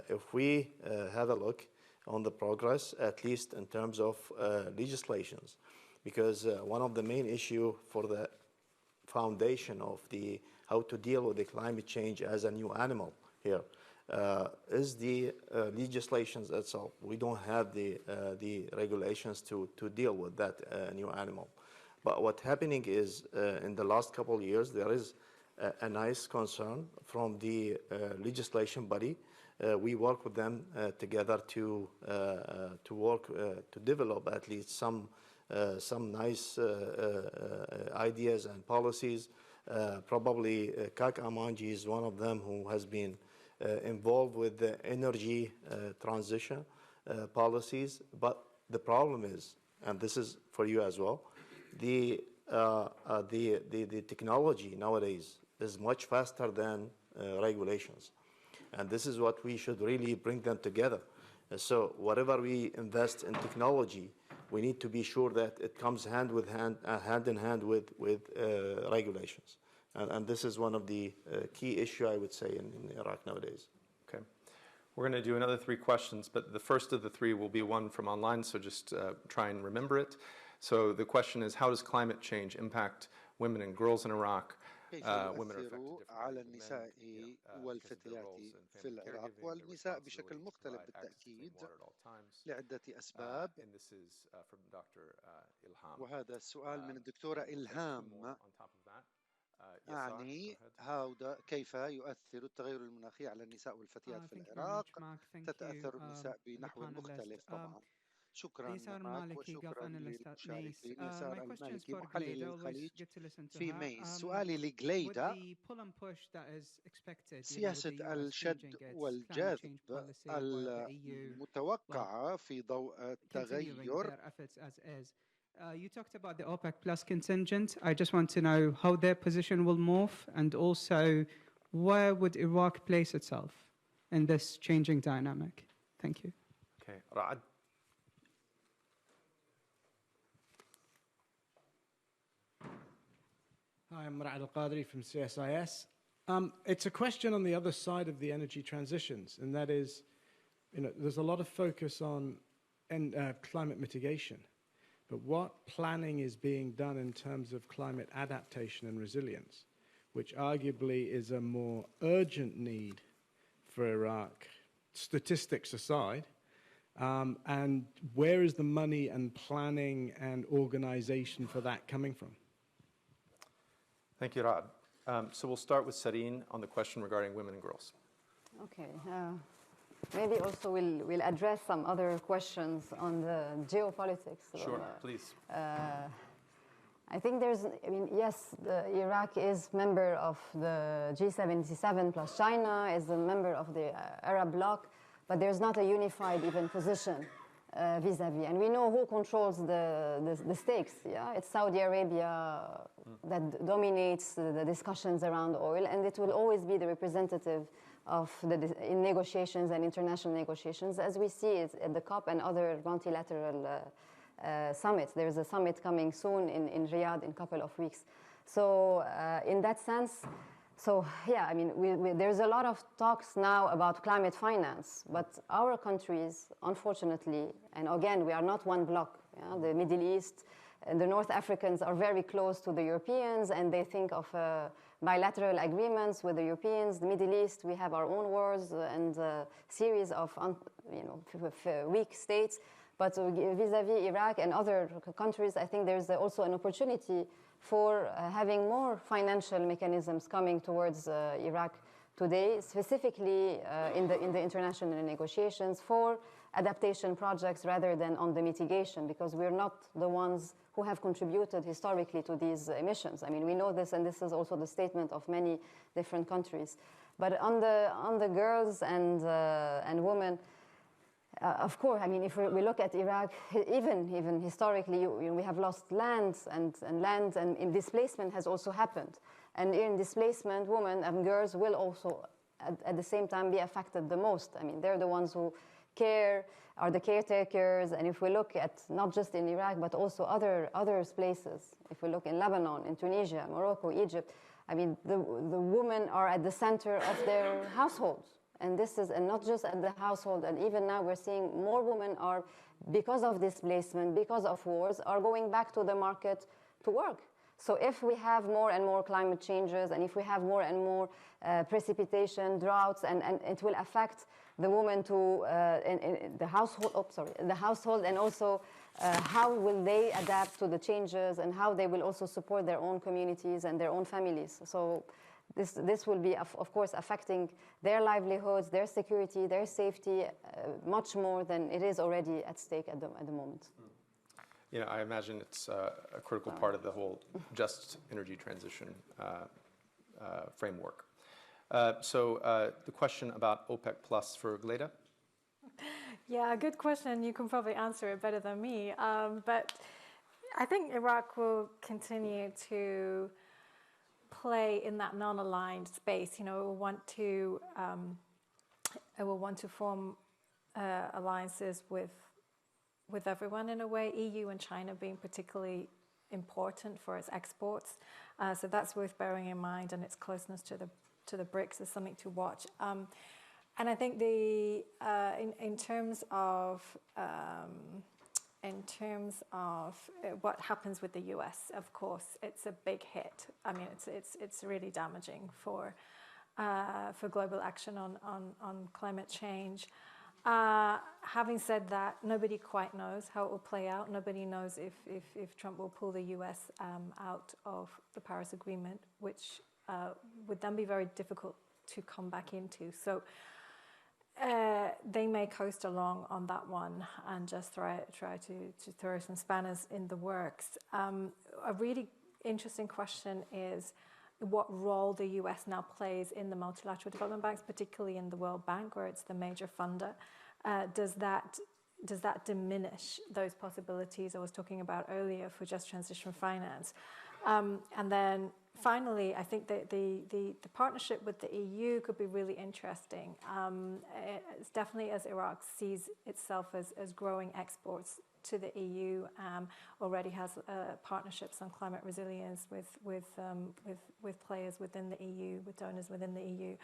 if we have a look on the progress, at least in terms of legislations, because one of the main issue for the foundation of the how to deal with the climate change as a new animal here is the legislations itself. We don't have the regulations to deal with that new animal. But what's happening is in the last couple of years, there is a nice concern from the legislation body. We work with them together to work to develop at least some nice ideas and policies. Probably Kak Amanji is one of them who has been involved with the energy transition policies. But the problem is, and this is for you as well, the technology nowadays is much faster than regulations. And this is what we should really bring them together. So whatever we invest in technology, we need to be sure that it comes hand in hand with regulations. And this is one of the key issues, I would say, in Iraq nowadays. Okay. We're going to do another 3 questions, but the first of the 3 will be one from online, so just try and remember it. So the question is, how does climate change impact women and girls in Iraq? كيف Women are affected يؤثر differently على than men, النساء because of their والفتيات roles in في family العراق caregiving, the والنساء بشكل responsibility to مختلف provide access to clean بالتأكيد water at all times. لعدة أسباب. And this is from Dr. Ilham. وهذا السؤال من الدكتورة إلهام. On top of that, أعني هذا كيف يؤثر التغير المناخي على النساء والفتيات في العراق. تتأثر النساء بنحو مختلف طبعا. شكرا معك وشكرا للمشاركين. يسار المالكي محلل الخليج في ميس. سؤالي لجليدا: سياسة الشد والجذب المتوقعة في ضوء التغير. You talked about the OPEC Plus contingent. I just want to know how their position will move, and also where would Iraq place itself in this changing dynamic? Thank you. Okay, Ra'ad. Hi, I'm Ra'ad Al-Qadri from CSIS. It's a question on the other side of the energy transitions, and that is, there's a lot of focus on climate mitigation, but what planning is being done in terms of climate adaptation and resilience, which arguably is a more urgent need for Iraq, statistics aside, and where is the money and planning and organization for that coming from? Thank you, Ra'ad. So we'll start with Sareen on the question regarding women and girls. Okay. Maybe also we'll address some other questions on the geopolitics. Sure, please. I think yes, Iraq is member of the G77 plus China, is a member of the Arab bloc, but there's not a unified even position vis-a-vis. And we know who controls the stakes. Yeah, it's Saudi Arabia that dominates the discussions around oil, and it will always be the representative of in negotiations and international negotiations, as we see it at the COP and other multilateral summits. There's a summit coming soon in Riyadh in a couple of weeks. So in that sense, yeah, there's a lot of talks now about climate finance, but our countries, unfortunately, and again, we are not one bloc. Yeah? The Middle East and the North Africans are very close to the Europeans, and they think of bilateral agreements with the Europeans. The Middle East, we have our own wars and a series of weak states. But vis-a-vis Iraq and other countries, I think there's also an opportunity for having more financial mechanisms coming towards Iraq today, specifically in the international negotiations for adaptation projects rather than on the mitigation, because we're not the ones who have contributed historically to these emissions. We know this, and this is also the statement of many different countries. But on the girls and women, of course, if we look at Iraq, even historically, we have lost land, and displacement has also happened. And in displacement, women and girls will also, at the same time, be affected the most. They're the ones who are the caretakers. And if we look at not just in Iraq, but also other places, if we look in Lebanon, in Tunisia, Morocco, Egypt, the women are at the center of their households. And this is, and not just at the household, and even now we're seeing more women are, because of displacement, because of wars, are going back to the market to work. So if we have more and more climate changes, and if we have more and more precipitation, droughts, and it will affect the woman to the household, and also how will they adapt to the changes, and how they will also support their own communities and their own families. So this will be, of course, affecting their livelihoods, their security, their safety, much more than it is already at stake at the moment. I imagine it's a critical part of the whole just energy transition framework. So the question about OPEC Plus for Gleda. Yeah, good question. You can probably answer it better than me. But I think Iraq will continue to play in that non-aligned space. It will want to form alliances with everyone in a way. EU and China being particularly important for its exports, so that's worth bearing in mind. And its closeness to the BRICS is something to watch. And I think in terms of what happens with the U.S., of course, it's a big hit. I mean, it's really damaging for global action on climate change. Having said that, nobody quite knows how it will play out. Nobody knows if Trump will pull the U.S. Out of the Paris Agreement, which would then be very difficult to come back into. So they may coast along on that one and just try to throw some spanners in the works. A really interesting question is what role the U.S. now plays in the multilateral development banks, particularly in the World Bank, where it's the major funder. Does that diminish those possibilities I was talking about earlier for just transition finance? And then finally, I think that the partnership with the EU could be really interesting. It's definitely as Iraq sees itself as growing exports to the EU, already has partnerships on climate resilience with players within the EU, with donors within the EU.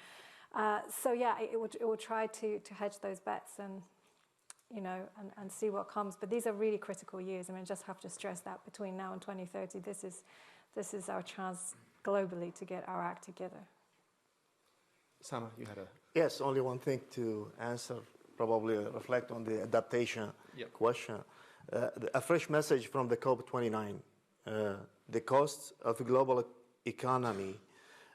So yeah, it will try to hedge those bets and see what comes. But these are really critical years. I mean, just have to stress that between now and 2030, this is our chance globally to get our act together. Sama, you had a... Yes, only one thing to answer, probably reflect on the adaptation question. A fresh message from the COP29. The cost of the global economy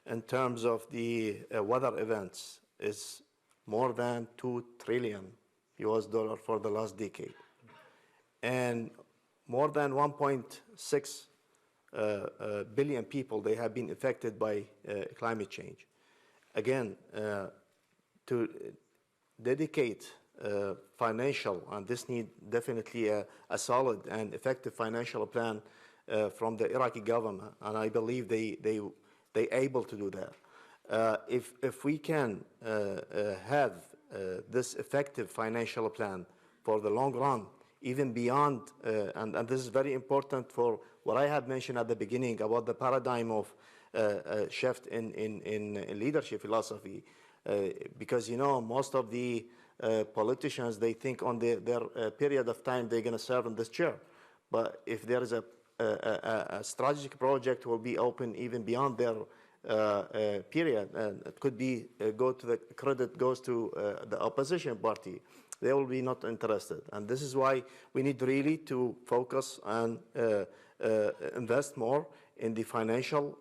in terms of the weather events is more than $2 trillion for the last decade. And more than 1.6 billion people, they have been affected by climate change. Again, to dedicate financial, and this needs definitely a solid and effective financial plan from the Iraqi government, and I believe they able to do that. If we can have this effective financial plan for the long run, even beyond, and this is very important for what I had mentioned at the beginning about the paradigm of shift in leadership philosophy, because most of the politicians, they think on their period of time they're going to serve in this chair. But if there is a strategic project will be open even beyond their period, and it could be the credit goes to the opposition party, they will be not interested. And this is why we need really to focus and invest more in the financial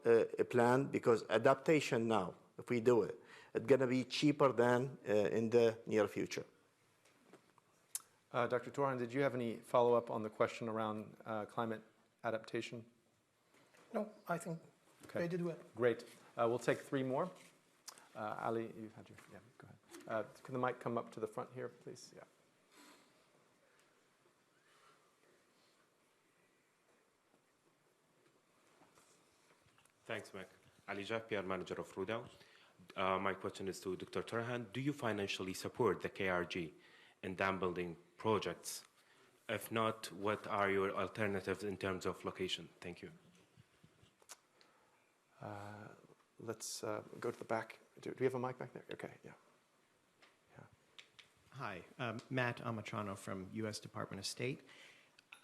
plan, because adaptation now, if we do it, it's going to be cheaper than in the near future. Dr. Torhan, did you have any follow-up on the question around climate adaptation? No, I think they did well. Great. We'll take 3 more. Ali, you had your, go ahead. Can the mic come up to the front here, please? Yeah. Thanks, Mac. Ali Jack, PR Manager of Ruda. My question is to Dr. Torhan. Do you financially support the KRG in dam building projects? If not, what are your alternatives in terms of location? Thank you. Let's go to the back. Do we have a mic back there? Okay, yeah. Hi, Matt Amatrano from U.S. Department of State.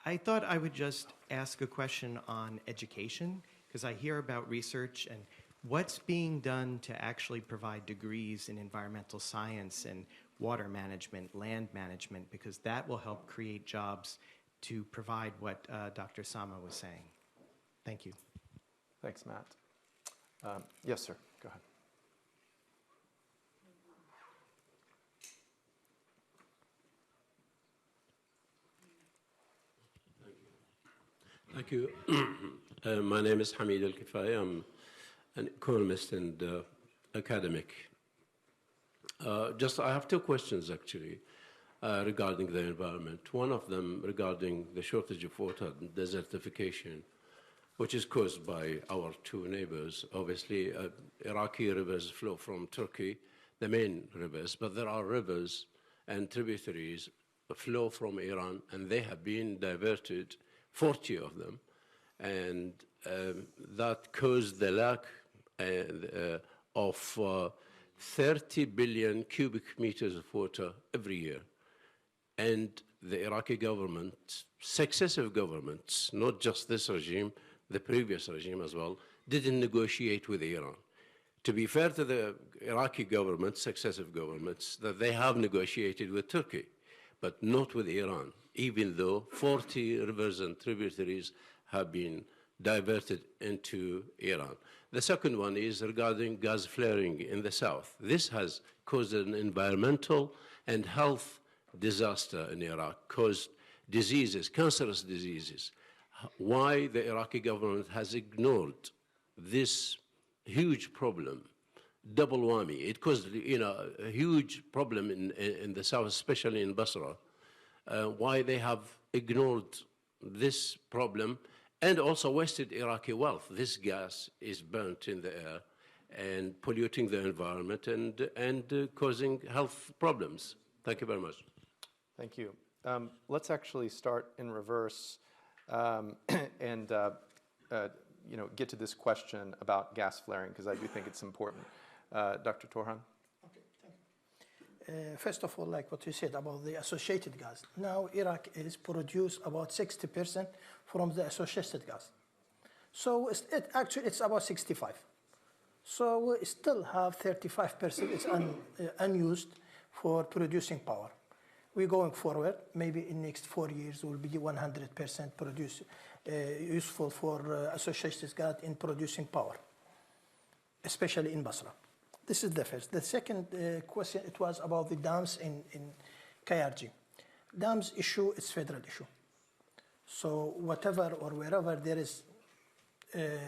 I thought I would just ask a question on education, because I hear about research and what's being done to actually provide degrees in environmental science and water management, land management, because that will help create jobs to provide what Dr. Sama was saying. Thank you. Thanks, Matt. Yes, sir. Go ahead. Thank you. My name is Hamid Al-Kifai. I'm an economist and academic. I have 2 questions, actually, regarding the environment. One of them regarding the shortage of water and desertification, which is caused by our 2 neighbors. Obviously, Iraqi rivers flow from Turkey, the main rivers, but there are rivers and tributaries flow from Iran, and they have been diverted, 40 of them, and that caused the lack of 30 billion cubic meters of water every year. And the Iraqi government, successive governments, not just this regime, the previous regime as well, didn't negotiate with Iran. To be fair to the Iraqi government, successive governments, that they have negotiated with Turkey, but not with Iran, even though 40 rivers and tributaries have been diverted into Iran. The second one is regarding gas flaring in the south. This has caused an environmental and health disaster in Iraq, caused diseases, cancerous diseases. Why the Iraqi government has ignored this huge problem, double whammy. It caused, a huge problem in the south, especially in Basra. Why they have ignored this problem and also wasted Iraqi wealth. This gas is burnt in the air and polluting the environment and causing health problems. Thank you very much. Thank you. Let's actually start in reverse and get to this question about gas flaring, because I do think it's important. Dr. Torhan? Okay, thank you. First of all, like what you said about the associated gas, now Iraq is produce about 60% from the associated gas. So it's about 65. So we still have 35% it's unused for producing power. We're going forward, maybe in next 4 years will be 100% useful for associated gas in producing power, especially in Basra. This is the first. The second question, it was about the dams in KRG. Dams issue is federal issue. So whatever or wherever there is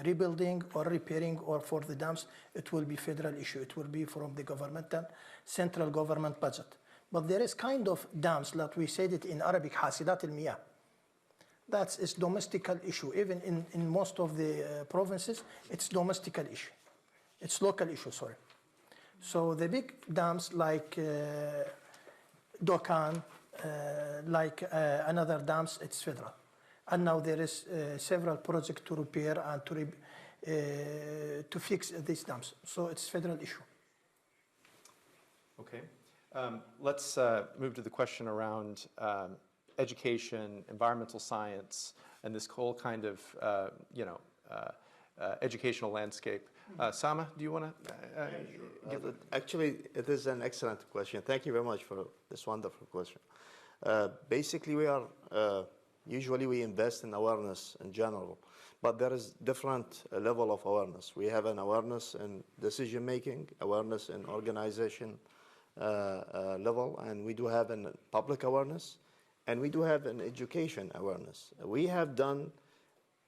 rebuilding or repairing or for the dams, it will be federal issue. It will be from the governmental, central government budget. But there is kind of dams, like we said it in Arabic, hasidat al-miyah. That's a domestical issue. Even in most of the provinces, it's domestical issue. It's local issue, sorry. So the big dams like Dokan, like another dams, it's federal. And now there is several projects to repair and to fix these dams. So it's federal issue. Okay. Let's move to the question around education, environmental science, and this whole kind of, educational landscape. Sama, do you want to give it? Actually, it is an excellent question. Thank you very much for this wonderful question. Basically, usually we invest in awareness in general, but there is different level of awareness. We have an awareness in decision making, awareness in organization level, and we do have a public awareness, and we do have an education awareness. We have done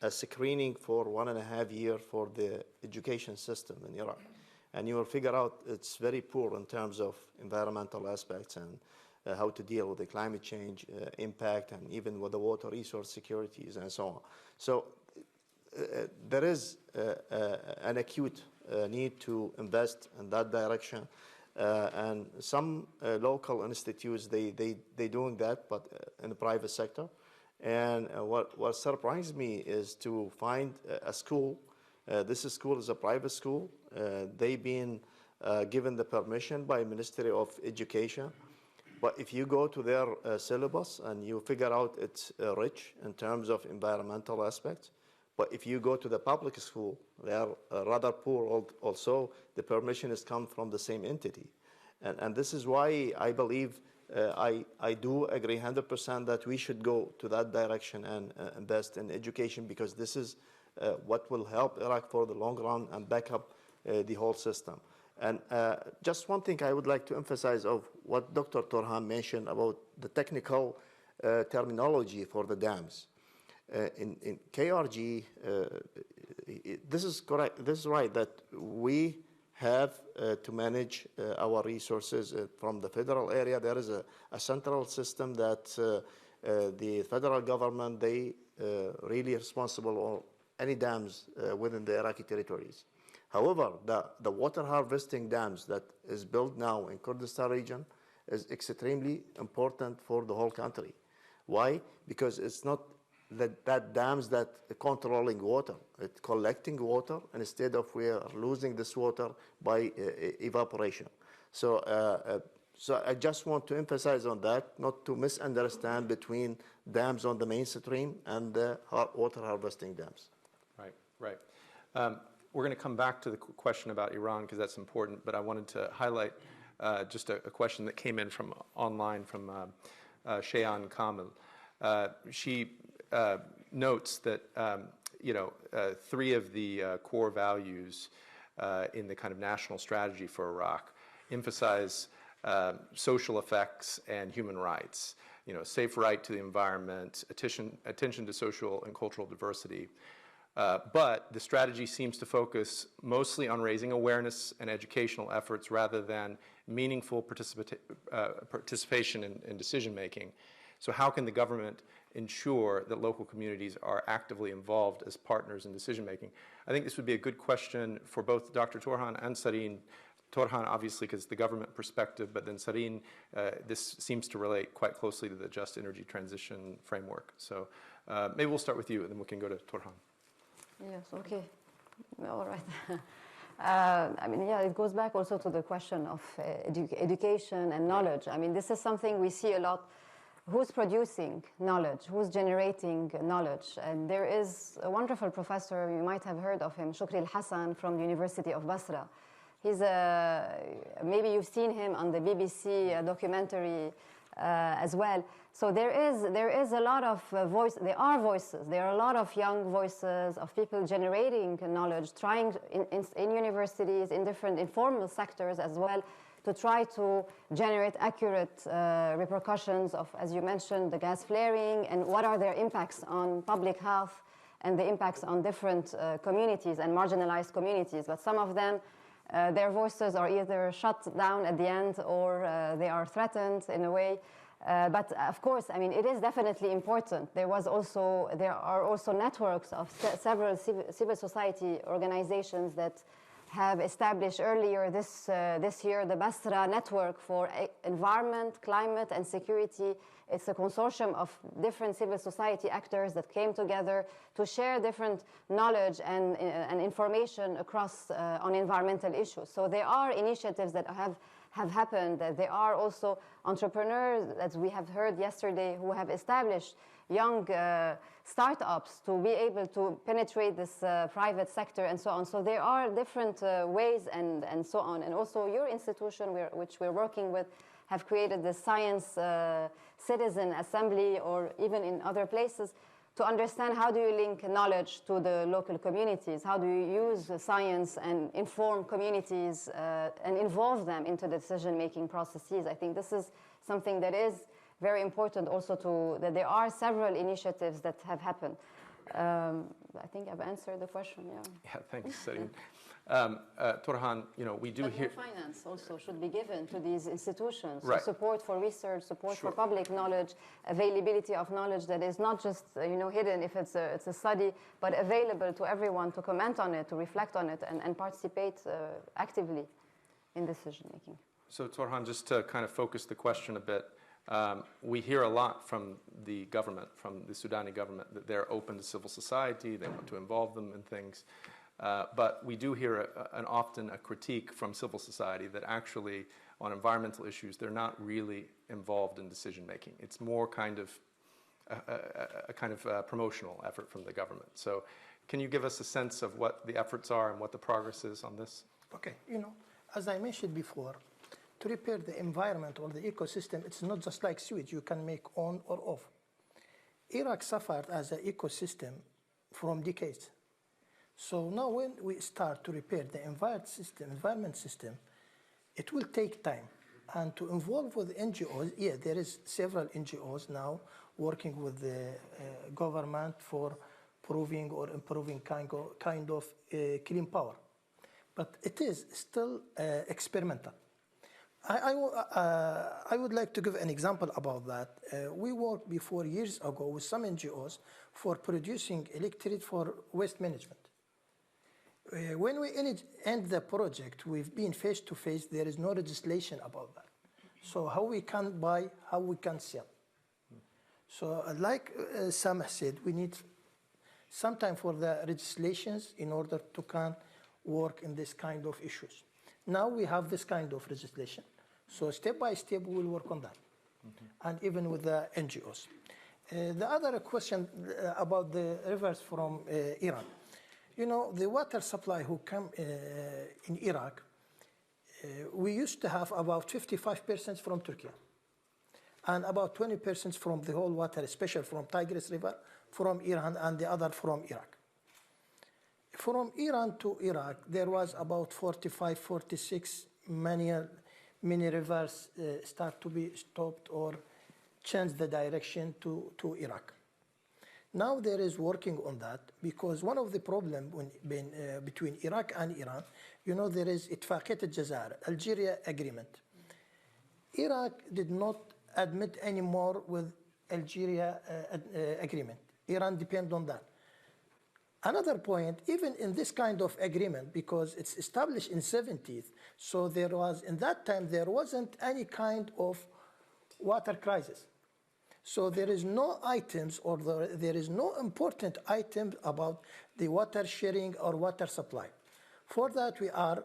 a screening for 1.5 years for the education system in Iraq, and you will figure out it's very poor in terms of environmental aspects and how to deal with the climate change impact and even with the water resource securities and so on. So there is an acute need to invest in that direction. And some local institutes, they doing that, but in the private sector. And what surprised me is to find a school. This school is a private school. They've been given the permission by Ministry of Education. But if you go to their syllabus and you figure out it's rich in terms of environmental aspects, but if you go to the public school, they are rather poor also. The permission has come from the same entity. And this is why I believe, I do agree 100% that we should go to that direction and invest in education, because this is what will help Iraq for the long run and back up the whole system. And just one thing I would like to emphasize of what Dr. Torhan mentioned about the technical terminology for the dams. In KRG, this is correct. This is right that we have to manage our resources from the federal area. There is a central system that the federal government, they really responsible for any dams within the Iraqi territories. However, the water harvesting dams that is built now in Kurdistan region is extremely important for the whole country. Why? Because it's not that dams that controlling water, it's collecting water, and instead of we are losing this water by evaporation. So I just want to emphasize on that, not to misunderstand between dams on the mainstream and water harvesting dams. Right. We're going to come back to the question about Iran because that's important, but I wanted to highlight just a question that came in from online from Shayan Kamil. She notes that three of the core values in the kind of national strategy for Iraq emphasize social effects and human rights. Safe right to the environment, attention to social and cultural diversity. But the strategy seems to focus mostly on raising awareness and educational efforts rather than meaningful participation in decision-making. So how can the government ensure that local communities are actively involved as partners in decision-making? I think this would be a good question for both Dr. Torhan and Sareen. Torhan, obviously, because the government perspective, but then Sareen, this seems to relate quite closely to the just energy transition framework. So maybe we'll start with you, and then we can go to Torhan. Yes, okay. All right. It goes back also to the question of education and knowledge. This is something we see a lot. Who's producing knowledge? Who's generating knowledge? And there is a wonderful professor, you might have heard of him, Shukri al-Hassan from the University of Basra. Maybe you've seen him on the BBC documentary as well. So there is a lot of voice. There are voices. There are a lot of young voices of people generating knowledge, trying in universities, in different informal sectors as well, to try to generate accurate repercussions of, as you mentioned, the gas flaring and what are their impacts on public health and the impacts on different communities and marginalized communities. But some of them, their voices are either shut down at the end or they are threatened in a way. But of course, it is definitely important. There are also networks of several civil society organizations that have established earlier this year the Basra Network for Environment, Climate and Security. It's a consortium of different civil society actors that came together to share different knowledge and information across on environmental issues. So there are initiatives that have happened. There are also entrepreneurs, as we have heard yesterday, who have established young startups to be able to penetrate this private sector and so on. So there are different ways and so on. And also your institution, which we're working with, have created the Science Citizen Assembly, or even in other places, to understand how do you link knowledge to the local communities, how do you use science and inform communities and involve them into the decision-making processes. I think this is something that is very important also that there are several initiatives that have happened. I think I've answered the question, yeah. Yeah, thanks, Sareen. Torhan, we do hear... More finance also should be given to these institutions. Right. Support for research, support for public knowledge, availability of knowledge that is not just hidden if it's a study, but available to everyone to comment on it, to reflect on it, and participate actively in decision making. So Torhan, just to kind of focus the question a bit, we hear a lot from the government, from the Sudani government, that they're open to civil society, they want to involve them in things. But we do hear often a critique from civil society that actually on environmental issues, they're not really involved in decision making. It's more kind of a kind of promotional effort from the government. So can you give us a sense of what the efforts are and what the progress is on this? Okay, as I mentioned before, to repair the environment or the ecosystem, it's not just like sewage you can make on or off. Iraq suffered as an ecosystem from decades. So now when we start to repair the environment system, it will take time. And to involve with NGOs, yeah, there is several NGOs now working with the government for proving or improving kind of clean power. But it is still experimental. I would like to give an example about that. We worked before years ago with some NGOs for producing electricity for waste management. When we end the project, we've been face to face, there is no legislation about that. So how we can buy, how we can sell. So like Samah said, we need some time for the legislations in order to can work in this kind of issues. Now we have this kind of legislation. So step by step, we will work on that. And even with the NGOs. The other question about the rivers from Iran. You know, the water supply who come in Iraq, we used to have about 55% from Turkey and about 20% from the whole water, especially from Tigris River, from Iran, and the other from Iraq. From Iran to Iraq, there was about 45, 46 many rivers start to be stopped or change the direction to Iraq. Now there is working on that because one of the problems between Iraq and Iran, you know, there is اتفاقية الجزائر, Algeria agreement. Iraq did not admit anymore with Algeria agreement. Iran depend on that. Another point, even in this kind of agreement, because it's established in 70s, so there was, in that time, there wasn't any kind of water crisis. So there is no items or there is no important item about the water sharing or water supply. For that, we are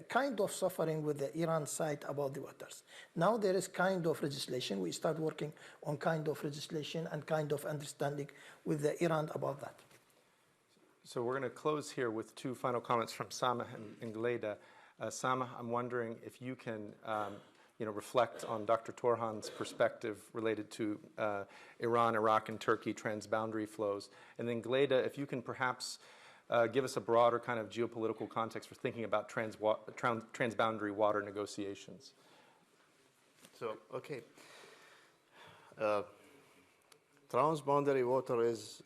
kind of suffering with the Iran side about the waters. Now there is kind of legislation. We start working on kind of legislation and kind of understanding with the Iran about that. So we're going to close here with two final comments from Samah and Gleda. Samah, I'm wondering if you can reflect on Dr. Torhan's perspective related to Iran, Iraq, and Turkey transboundary flows. And then Gleda, if you can perhaps give us a broader kind of geopolitical context for thinking about transboundary water negotiations. So, okay. Transboundary water is,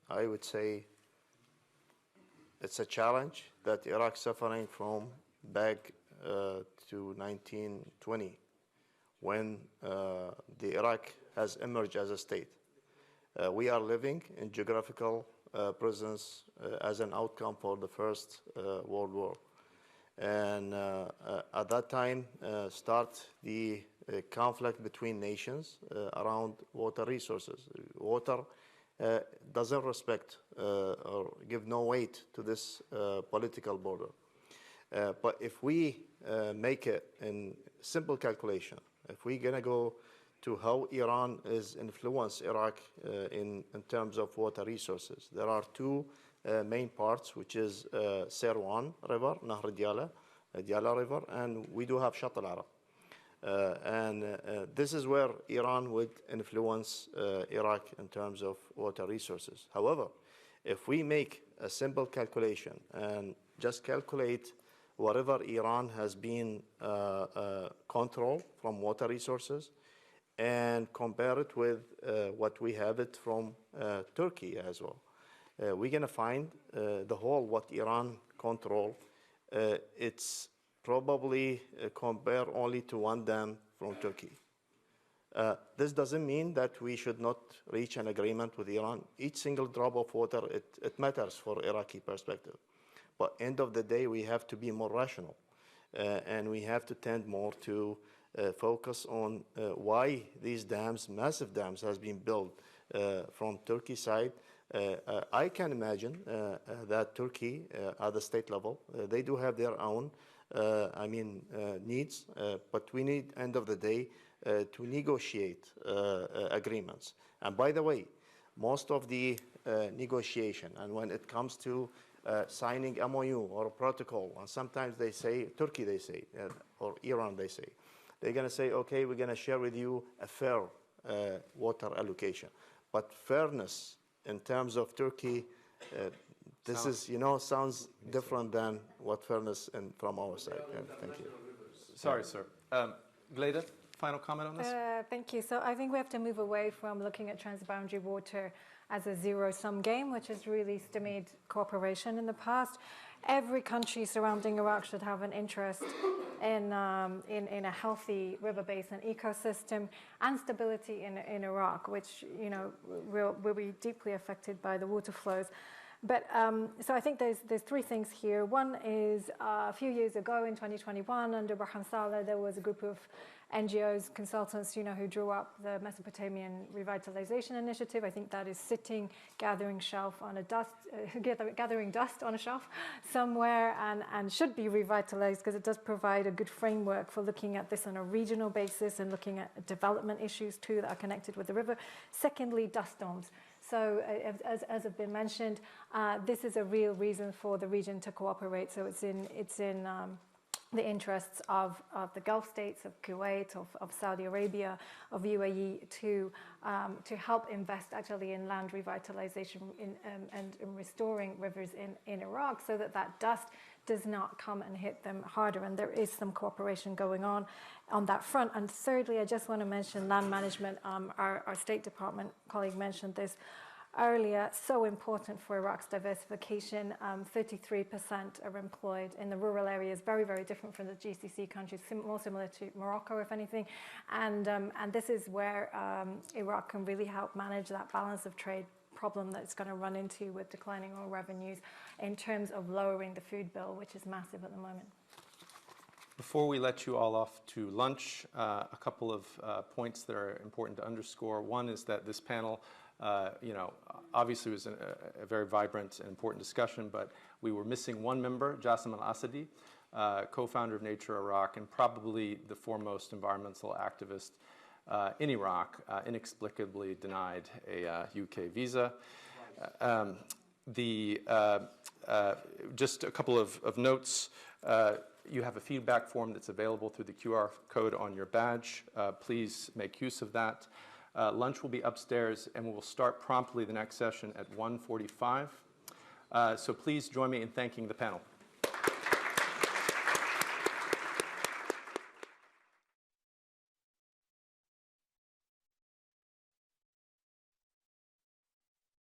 I would say, it's a challenge that Iraq is suffering from back to 1920, when the Iraq has emerged as a state. We are living in geographical presence as an outcome for the First World War. And at that time, start the conflict between nations around water resources. Water doesn't respect or give no weight to this political border. But if we make it in simple calculation, if we're going to go to how Iran is influenced Iraq in terms of water resources, there are two main parts, which is Sirwan River, Nahr Diyala River, and we do have Shatt al-Arab. And this is where Iran would influence Iraq in terms of water resources. However, if we make a simple calculation and just calculate whatever Iran has been controlled from water resources and compare it with what we have it from Turkey as well, we're going to find the whole what Iran control, it's probably compare only to one dam from Turkey. This doesn't mean that we should not reach an agreement with Iran. Each single drop of water, it matters for Iraqi perspective. But end of the day, we have to be more rational. And we have to tend more to focus on why these dams, massive dams, has been built from Turkey side. I can imagine that Turkey, at the state level, they do have their own needs, but we need, end of the day, to negotiate agreements. And by the way, most of the negotiation, and when it comes to signing MOU or a protocol, and sometimes they say, Turkey they say, or Iran they say, they're going to say, okay, we're going to share with you a fair water allocation. But fairness in terms of Turkey, this is, sounds different than what fairness from our side. Thank you. Sorry, sir. Gleda, final comment on this? Thank you. So I think we have to move away from looking at transboundary water as a zero-sum game, which has really stymied cooperation in the past. Every country surrounding Iraq should have an interest in a healthy river basin ecosystem and stability in Iraq, which will be deeply affected by the water flows. But so I think there's three things here. One is a few years ago in 2021 under Barham Saleh, there was a group of NGOs, consultants, who drew up the Mesopotamian Revitalization Initiative. I think that is sitting, gathering dust on a shelf somewhere, and should be revitalized because it does provide a good framework for looking at this on a regional basis and looking at development issues too that are connected with the river. Secondly, dust domes. So as have been mentioned, this is a real reason for the region to cooperate. So it's in the interests of the Gulf states, of Kuwait, of Saudi Arabia, of UAE to help invest actually in land revitalization and in restoring rivers in Iraq so that dust does not come and hit them harder. And there is some cooperation going on that front. And thirdly, I just want to mention land management. Our State Department colleague mentioned this earlier, so important for Iraq's diversification. 33% are employed in the rural areas, very, very different from the GCC countries, more similar to Morocco, if anything. And this is where Iraq can really help manage that balance of trade problem that it's going to run into with declining oil revenues in terms of lowering the food bill, which is massive at the moment. Before we let you all off to lunch, a couple of points that are important to underscore. One is that this panel obviously was a very vibrant and important discussion, but we were missing one member, Jassim Al-Asadi, co-founder of Nature Iraq and probably the foremost environmental activist in Iraq, inexplicably denied a UK visa. Just a couple of notes. You have a feedback form that's available through the QR code on your badge. Please make use of that. Lunch will be upstairs, and we will start promptly the next session at 1:45. So please join me in thanking the panel.